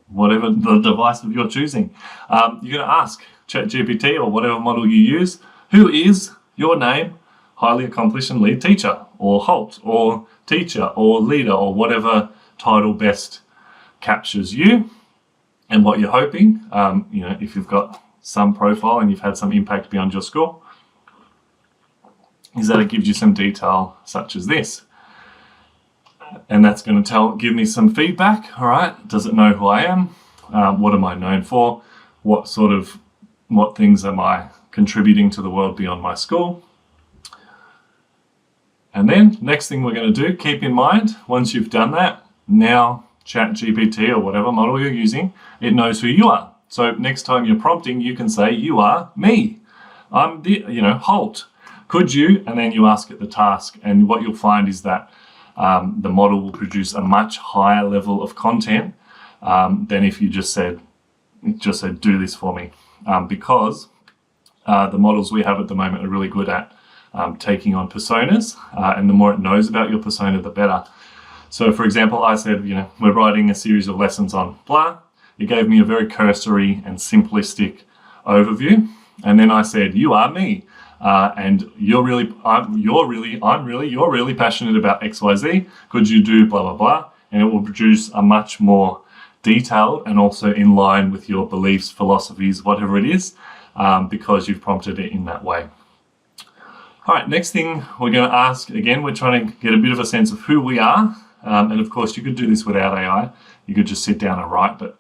whatever the device of your choosing, you're going to ask ChatGPT or whatever model you use, who is your name, highly accomplished and lead teacher, or HALT, or teacher, or leader, or whatever title best captures you and what you're hoping. If you've got some profile and you've had some impact beyond your school, is that it gives you some detail such as this. And that's going to give me some feedback. All right, does it know who I am? What am I known for? What things am I contributing to the world beyond my school? And then next thing we're going to do, keep in mind, once you've done that, now ChatGPT or whatever model you're using, it knows who you are. So next time you're prompting, you can say, you are me. I'm the, HALT. Could you? And then you ask it the task. And what you'll find is that the model will produce a much higher level of content than if you just said, do this for me. Because the models we have at the moment are really good at taking on personas, and the more it knows about your persona, the better. So for example, I said, we're writing a series of lessons on blah. It gave me a very cursory and simplistic overview. And then I said, you are me. And you're really passionate about XYZ. Could you do blah, blah, blah? And it will produce a much more detailed and also in line with your beliefs, philosophies, whatever it is, because you've prompted it in that way. All right, next thing we're going to ask, again, we're trying to get a bit of a sense of who we are. And of course, you could do this without AI. You could just sit down and write, but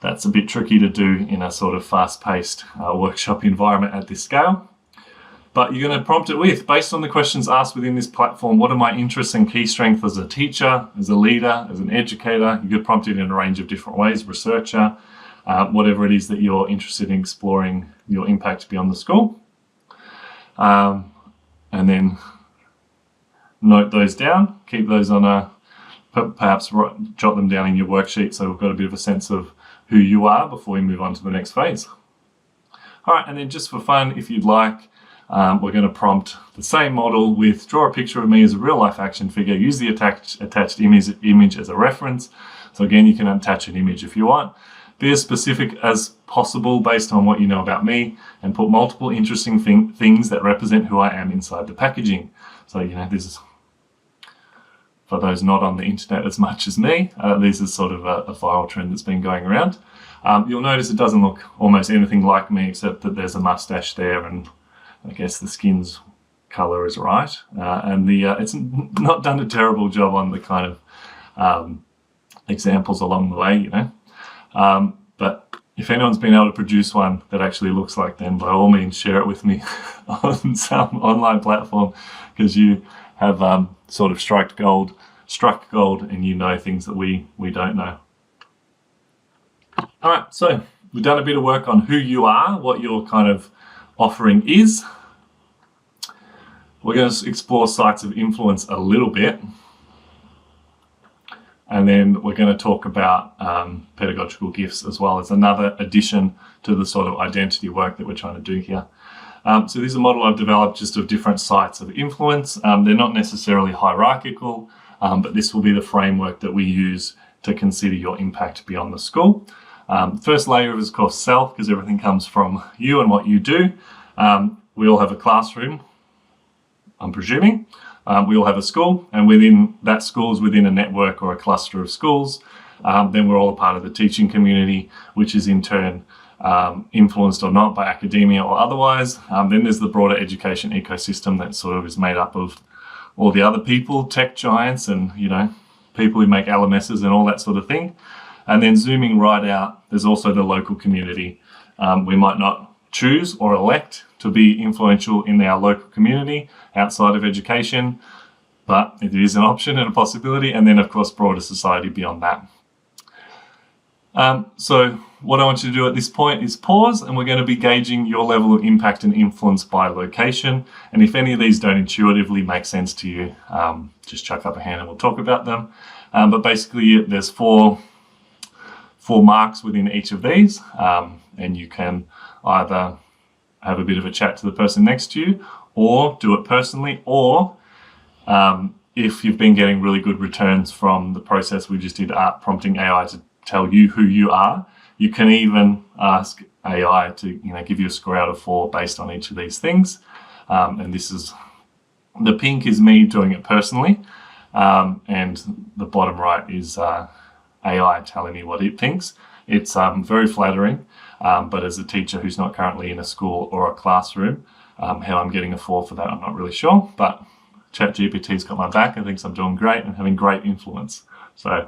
that's a bit tricky to do in a sort of fast-paced workshop environment at this scale. But you're going to prompt it with, based on the questions asked within this platform, what are my interests and key strengths as a teacher, as a leader, as an educator? You could prompt it in a range of different ways, researcher, whatever it is that you're interested in exploring your impact beyond the school. And then note those down, keep those on perhaps jot them down in your worksheet so we've got a bit of a sense of who you are before we move on to the next phase. All right, and then just for fun, if you'd like, we're going to prompt the same model with draw a picture of me as a real life action figure, use the attached image as a reference. So again, you can attach an image if you want. Be as specific as possible based on what you know about me, and put multiple interesting things that represent who I am inside the packaging. So, this is for those not on the internet as much as me, this is sort of a viral trend that's been going around. You'll notice it doesn't look almost anything like me, except that there's a mustache there, and I guess the skin's color is right. And it's not done a terrible job on the kind of examples along the way, you know. But if anyone's been able to produce one that actually looks like them, by all means share it with me on some online platform, because you have sort of struck gold, and you know things that we don't know. All right, so we've done a bit of work on who you are, what your kind of offering is. We're going to explore sites of influence a little bit. And then we're going to talk about pedagogical gifts as well as another addition to the sort of identity work that we're trying to do here. So this is a model I've developed just of different sites of influence. They're not necessarily hierarchical, but this will be the framework that we use to consider your impact beyond the school. First layer is, of course, self, because everything comes from you and what you do. We all have a classroom, I'm presuming. We all have a school, and within that school is within a network or a cluster of schools. Then we're all a part of the teaching community, which is in turn influenced or not by academia or otherwise. Then there's the broader education ecosystem that sort of is made up of all the other people, tech giants, and you know, people who make LMSs and all that sort of thing. And then zooming right out, there's also the local community. We might not choose or elect to be influential in our local community outside of education, but it is an option and a possibility. And then, of course, broader society beyond that. So what I want you to do at this point is pause, and we're going to be gauging your level of impact and influence by location. And if any of these don't intuitively make sense to you, just chuck up a hand and we'll talk about them. But basically, there's four marks within each of these, and you can either have a bit of a chat to the person next to you, or do it personally, or if you've been getting really good returns from the process we just did, prompting AI to tell you who you are, you can even ask AI to give you a score out of 4 based on each of these things. And this is, the pink is me doing it personally, and the bottom right is AI telling me what it thinks. It's very flattering, but as a teacher who's not currently in a school or a classroom, how I'm getting a 4 for that, I'm not really sure, but ChatGPT's got my back and thinks I'm doing great and having great influence. So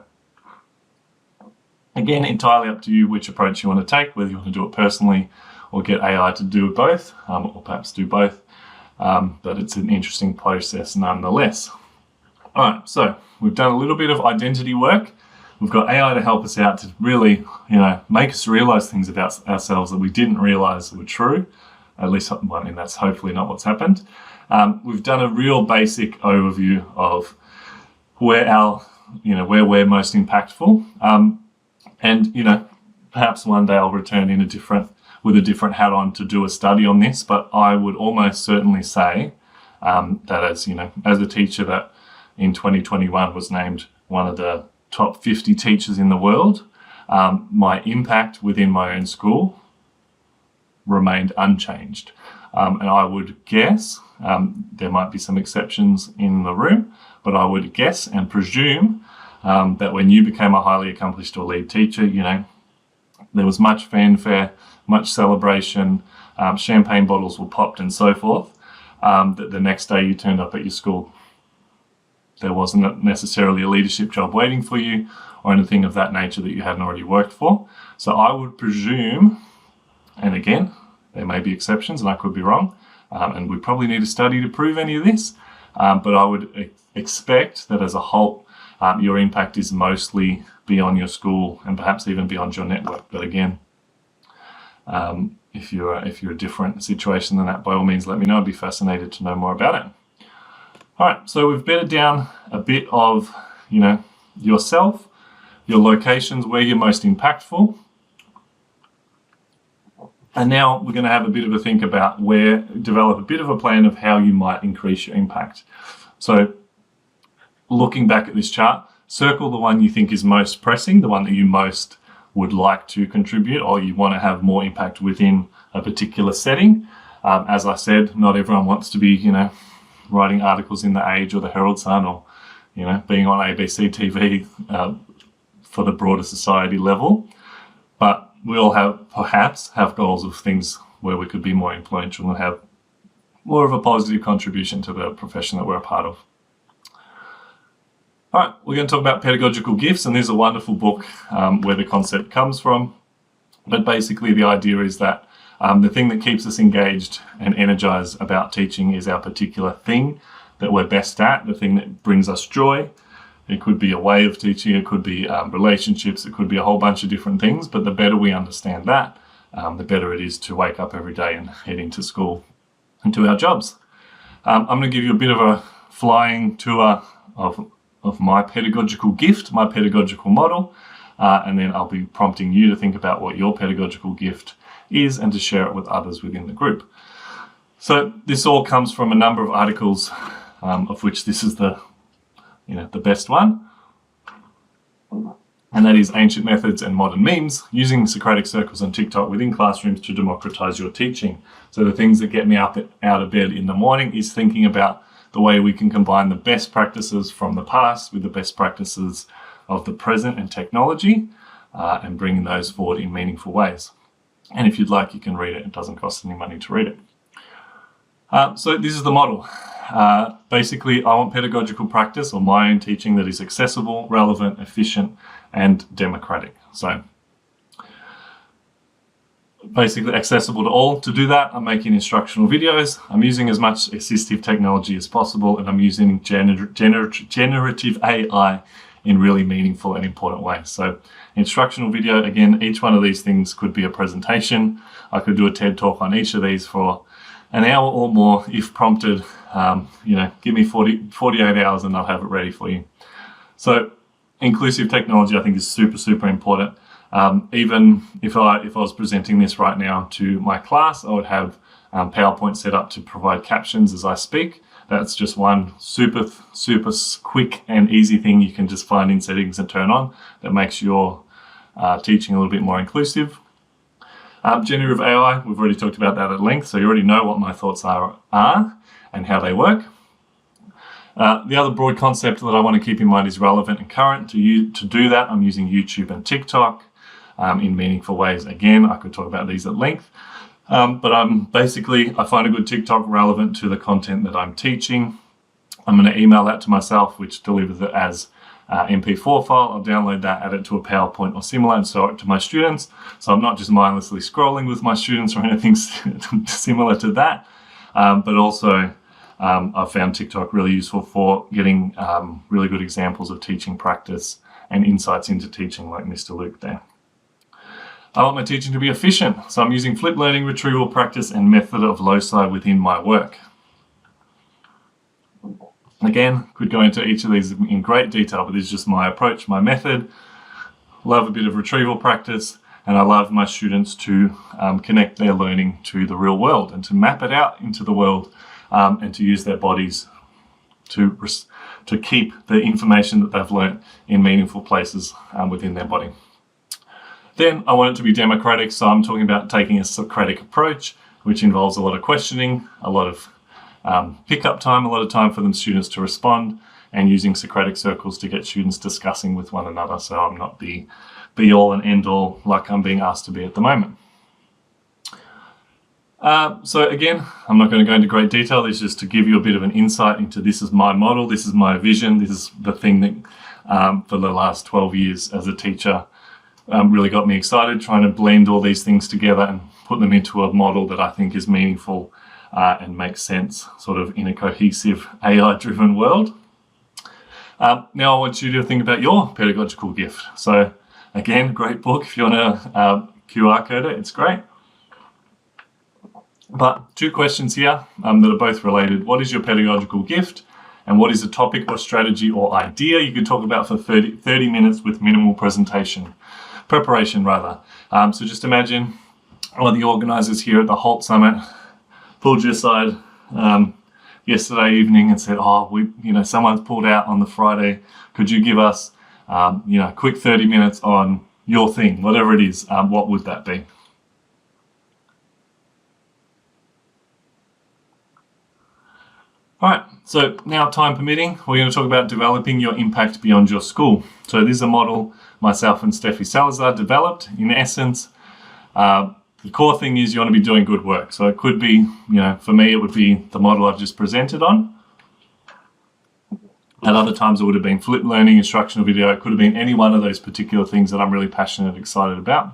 again, entirely up to you which approach you want to take, whether you want to do it personally or get AI to do both, or perhaps do both, but it's an interesting process nonetheless. All right, so we've done a little bit of identity work. We've got AI to help us out to really, make us realize things about ourselves that we didn't realize were true. At least, I mean, that's hopefully not what's happened. We've done a real basic overview of where where we're most impactful. And, perhaps one day I'll return with a different hat on to do a study on this, but I would almost certainly say that as a teacher that in 2021 was named one of the top 50 teachers in the world, my impact within my own school remained unchanged. And I would guess, there might be some exceptions in the room, but I would guess and presume that when you became a highly accomplished or lead teacher, there was much fanfare, much celebration, champagne bottles were popped and so forth, that the next day you turned up at your school, there wasn't necessarily a leadership job waiting for you or anything of that nature that you hadn't already worked for. So I would presume, and again, there may be exceptions and I could be wrong, and we probably need a study to prove any of this, but I would expect that as a whole, your impact is mostly beyond your school and perhaps even beyond your network. But again, if you're a different situation than that, by all means, let me know. I'd be fascinated to know more about it. All right, so we've bedded down a bit of, yourself, your locations, where you're most impactful. And now we're going to have a bit of a think about develop a bit of a plan of how you might increase your impact. So looking back at this chart, circle the one you think is most pressing, the one that you most would like to contribute or you want to have more impact within a particular setting. As I said, not everyone wants to be, writing articles in the Age or the Herald Sun or, being on ABC TV for the broader society level. But we all perhaps have goals of things where we could be more influential and have more of a positive contribution to the profession that we're a part of. All right, we're going to talk about pedagogical gifts, and there's a wonderful book where the concept comes from. But basically the idea is that the thing that keeps us engaged and energized about teaching is our particular thing that we're best at, the thing that brings us joy. It could be a way of teaching, it could be relationships, it could be a whole bunch of different things, but the better we understand that, the better it is to wake up every day and head into school and to our jobs. I'm going to give you a bit of a flying tour of my pedagogical gift, my pedagogical model, and then I'll be prompting you to think about what your pedagogical gift is and to share it with others within the group. So this all comes from a number of articles, of which this is the best one, and that is Ancient Methods and Modern Memes, using Socratic circles on TikTok within classrooms to democratize your teaching. So the things that get me out of bed in the morning is thinking about the way we can combine the best practices from the past with the best practices of the present and technology, and bringing those forward in meaningful ways. And if you'd like, you can read it. It doesn't cost any money to read it. So this is the model. Basically, I want pedagogical practice or my own teaching that is accessible, relevant, efficient, and democratic. So basically accessible to all. To do that, I'm making instructional videos. I'm using as much assistive technology as possible, and I'm using generative AI in really meaningful and important ways. So instructional video, again, each one of these things could be a presentation. I could do a TED talk on each of these for an hour or more if prompted. Give me 48 hours and I'll have it ready for you. So inclusive technology I think is super, super important. Even if I was presenting this right now to my class, I would have PowerPoint set up to provide captions as I speak. That's just one super, super quick and easy thing you can just find in settings and turn on that makes your teaching a little bit more inclusive. Generative AI, we've already talked about that at length, so you already know what my thoughts are and how they work. The other broad concept that I want to keep in mind is relevant and current. To do that, I'm using YouTube and TikTok in meaningful ways. Again, I could talk about these at length, but I find a good TikTok relevant to the content that I'm teaching. I'm going to email that to myself, which delivers it as MP4 file. I'll download that, add it to a PowerPoint or similar, and show it to my students. So I'm not just mindlessly scrolling with my students or anything similar to that, but also I've found TikTok really useful for getting really good examples of teaching practice and insights into teaching, like Mr. Luke there. I want my teaching to be efficient, so I'm using flipped learning, retrieval practice, and method of loci within my work. Again, could go into each of these in great detail, but this is just my approach, my method. Love a bit of retrieval practice, and I love my students to connect their learning to the real world and to map it out into the world, and to use their bodies to keep the information that they've learned in meaningful places within their body. Then I want it to be democratic, so I'm talking about taking a Socratic approach, which involves a lot of questioning, a lot of pickup time, a lot of time for the students to respond, and using Socratic circles to get students discussing with one another, so I'm not the be-all and end-all like I'm being asked to be at the moment. So again, I'm not going to go into great detail. This is just to give you a bit of an insight into this is my model, this is my vision, this is the thing that for the last 12 years as a teacher really got me excited, trying to blend all these things together and put them into a model that I think is meaningful and makes sense sort of in a cohesive AI-driven world. Now I want you to think about your pedagogical gift. So again, great book. If you want to QR code it, it's great. But two questions here that are both related. What is your pedagogical gift? And what is a topic or strategy or idea you could talk about for 30 minutes with minimal preparation? So just imagine one of the organizers here at the HALT Summit pulled you aside yesterday evening and said, someone's pulled out on the Friday. Could you give us, a quick 30 minutes on your thing, whatever it is? What would that be? All right, so now time permitting, we're going to talk about developing your impact beyond your school. So this is a model myself and Steffi Salazar developed. In essence, the core thing is you want to be doing good work. So it could be, for me, it would be the model I've just presented on. At other times, it would have been flip learning, instructional video. It could have been any one of those particular things that I'm really passionate and excited about.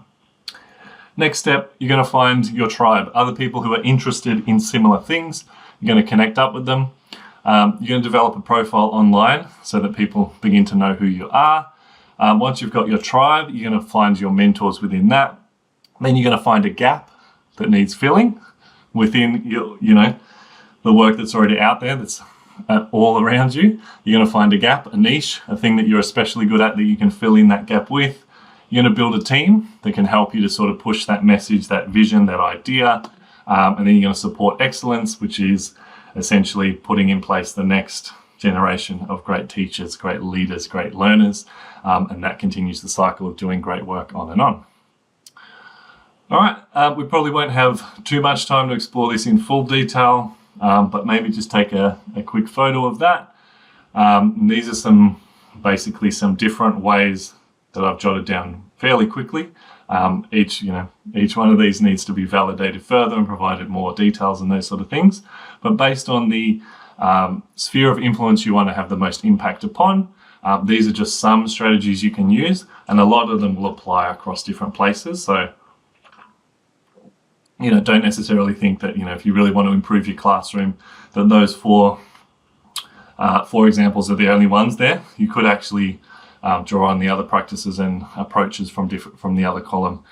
Next step, you're going to find your tribe, other people who are interested in similar things. You're going to connect up with them. You're going to develop a profile online so that people begin to know who you are. Once you've got your tribe, you're going to find your mentors within that. Then you're going to find a gap that needs filling within your, the work that's already out there that's all around you. You're going to find a gap, a niche, a thing that you're especially good at that you can fill in that gap with. You're going to build a team that can help you to sort of push that message, that vision, that idea. And then you're going to support excellence, which is essentially putting in place the next generation of great teachers, great leaders, great learners. And that continues the cycle of doing great work on and on. All right, we probably won't have too much time to explore this in full detail, but maybe just take a quick photo of that. These are basically some different ways that I've jotted down fairly quickly. Each one of these needs to be validated further and provided more details and those sort of things. But based on the sphere of influence you want to have the most impact upon, these are just some strategies you can use, and a lot of them will apply across different places. So, don't necessarily think that, if you really want to improve your classroom, that those four examples are the only ones there. You could actually draw on the other practices and approaches from the other column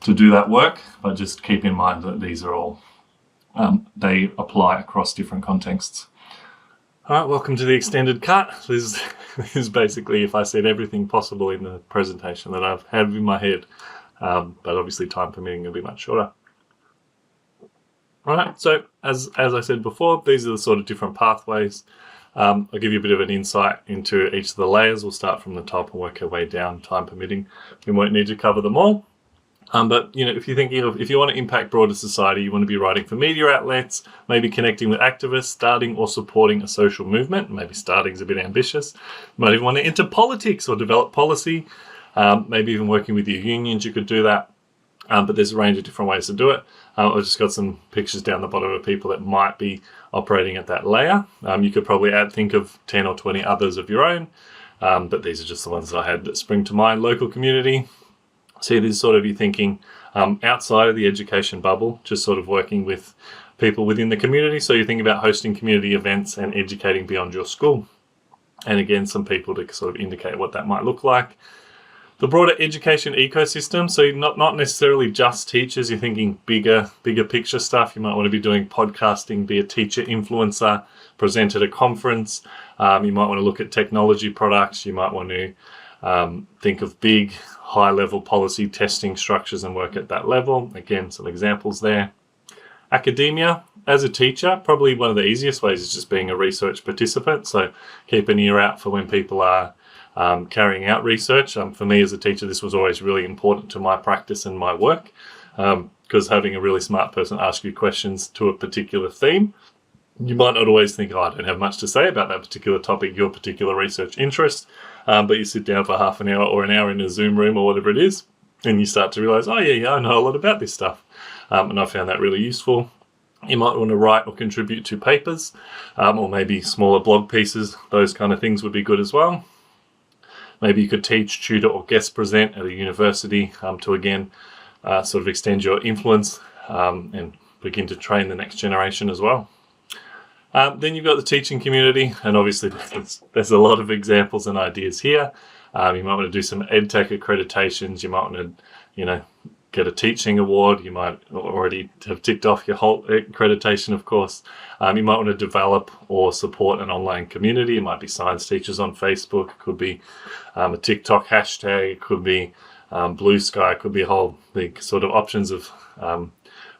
to do that work, but just keep in mind that these are all, they apply across different contexts. All right, welcome to the extended cut. This is basically if I said everything possible in the presentation that I've had in my head, but obviously time permitting it'll be much shorter. All right, so as I said before, these are the sort of different pathways. I'll give you a bit of an insight into each of the layers. We'll start from the top and work our way down, time permitting. We won't need to cover them all. But if you're thinking of, if you want to impact broader society, you want to be writing for media outlets, maybe connecting with activists, starting or supporting a social movement. Maybe starting is a bit ambitious. You might even want to enter politics or develop policy. Maybe even working with your unions, you could do that. But there's a range of different ways to do it. I've just got some pictures down the bottom of people that might be operating at that layer. You could probably think of 10 or 20 others of your own, but these are just the ones that I had that spring to mind. Local community. See, this is sort of you thinking outside of the education bubble, just sort of working with people within the community. So you think about hosting community events and educating beyond your school. And again, some people to sort of indicate what that might look like. The broader education ecosystem, so not necessarily just teachers, you're thinking bigger picture stuff. You might want to be doing podcasting, be a teacher influencer, present at a conference. You might want to look at technology products. You might want to think of big, high-level policy testing structures and work at that level. Again, some examples there. Academia, as a teacher, probably one of the easiest ways is just being a research participant. So keep an ear out for when people are carrying out research. For me as a teacher, this was always really important to my practice and my work, because having a really smart person ask you questions to a particular theme, you might not always think, I don't have much to say about that particular topic, your particular research interest, but you sit down for half an hour or an hour in a Zoom room or whatever it is, and you start to realize, oh yeah, I know a lot about this stuff. And I found that really useful. You might want to write or contribute to papers, or maybe smaller blog pieces. Those kind of things would be good as well. Maybe you could teach, tutor, or guest present at a university to again sort of extend your influence and begin to train the next generation as well. Then you've got the teaching community, and obviously there's a lot of examples and ideas here. You might want to do some EdTech accreditations. You might want to, get a teaching award. You might already have ticked off your HALT accreditation, of course. You might want to develop or support an online community. It might be science teachers on Facebook. It could be a TikTok hashtag. It could be Blue Sky. It could be a whole big sort of options of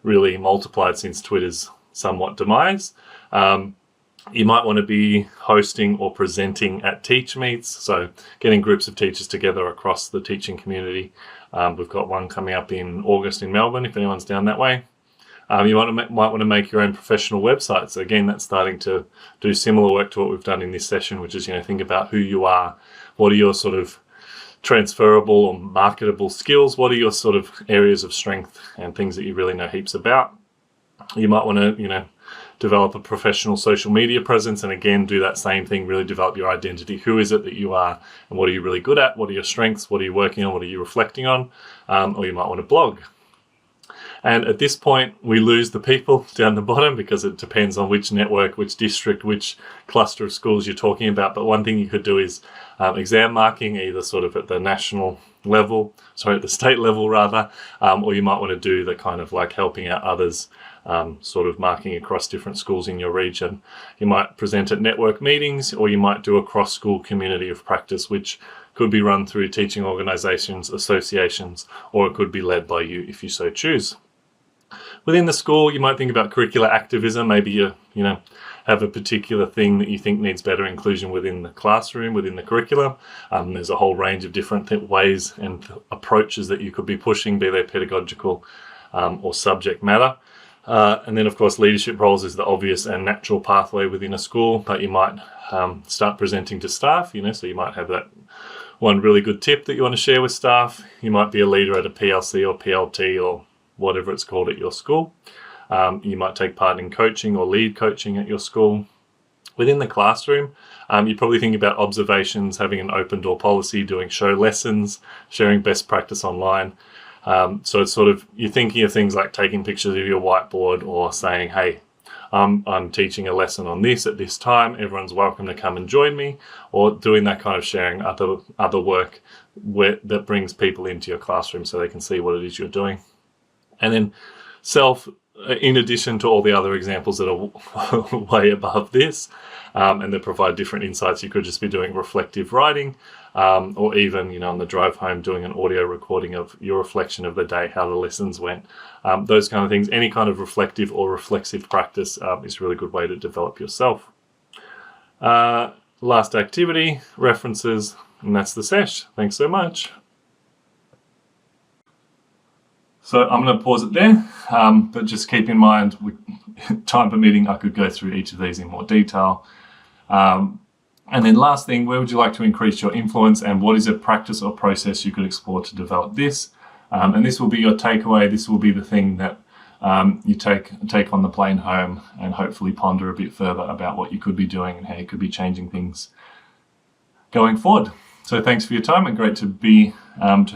really multiplied since Twitter's somewhat demise. You might want to be hosting or presenting at teach meets, so getting groups of teachers together across the teaching community. We've got one coming up in August in Melbourne, if anyone's down that way. You might want to make your own professional websites. So again, that's starting to do similar work to what we've done in this session, which is, think about who you are, what are your sort of transferable or marketable skills, what are your sort of areas of strength and things that you really know heaps about. You might want to, develop a professional social media presence, and again, do that same thing, really develop your identity. Who is it that you are, and what are you really good at? What are your strengths? What are you working on? What are you reflecting on? Or you might want to blog. And at this point, we lose the people down the bottom because it depends on which network, which district, which cluster of schools you're talking about. But one thing you could do is exam marking, either sort of at the national level, at the state level rather, or you might want to do the kind of like helping out others, sort of marking across different schools in your region. You might present at network meetings, or you might do a cross-school community of practice, which could be run through teaching organisations, associations, or it could be led by you if you so choose. Within the school, you might think about curricular activism. Maybe you have a particular thing that you think needs better inclusion within the classroom, within the curriculum. There's a whole range of different ways and approaches that you could be pushing, be they pedagogical or subject matter. And then, of course, leadership roles is the obvious and natural pathway within a school, but you might start presenting to staff, so you might have that one really good tip that you want to share with staff. You might be a leader at a PLC or PLT or whatever it's called at your school. You might take part in coaching or lead coaching at your school. Within the classroom, you probably think about observations, having an open door policy, doing show lessons, sharing best practice online. So it's sort of, you're thinking of things like taking pictures of your whiteboard or saying, hey, I'm teaching a lesson on this at this time, everyone's welcome to come and join me, or doing that kind of sharing other work that brings people into your classroom so they can see what it is you're doing. And then in addition to all the other examples that are way above this, and that provide different insights, you could just be doing reflective writing, or even, on the drive home, doing an audio recording of your reflection of the day, how the lessons went, those kind of things. Any kind of reflective or reflexive practice is a really good way to develop yourself. Last activity, references, and that's the sesh. Thanks so much. So I'm going to pause it there, but just keep in mind, time permitting, I could go through each of these in more detail. And then last thing, where would you like to increase your influence, and what is a practice or process you could explore to develop this? And this will be your takeaway. This will be the thing that you take on the plane home and hopefully ponder a bit further about what you could be doing and how you could be changing things going forward. So thanks for your time, and great to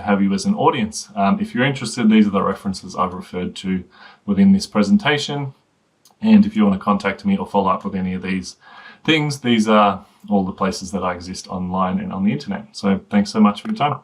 have you as an audience. If you're interested, these are the references I've referred to within this presentation. And if you want to contact me or follow up with any of these things, these are all the places that I exist online and on the internet. So thanks so much for your time.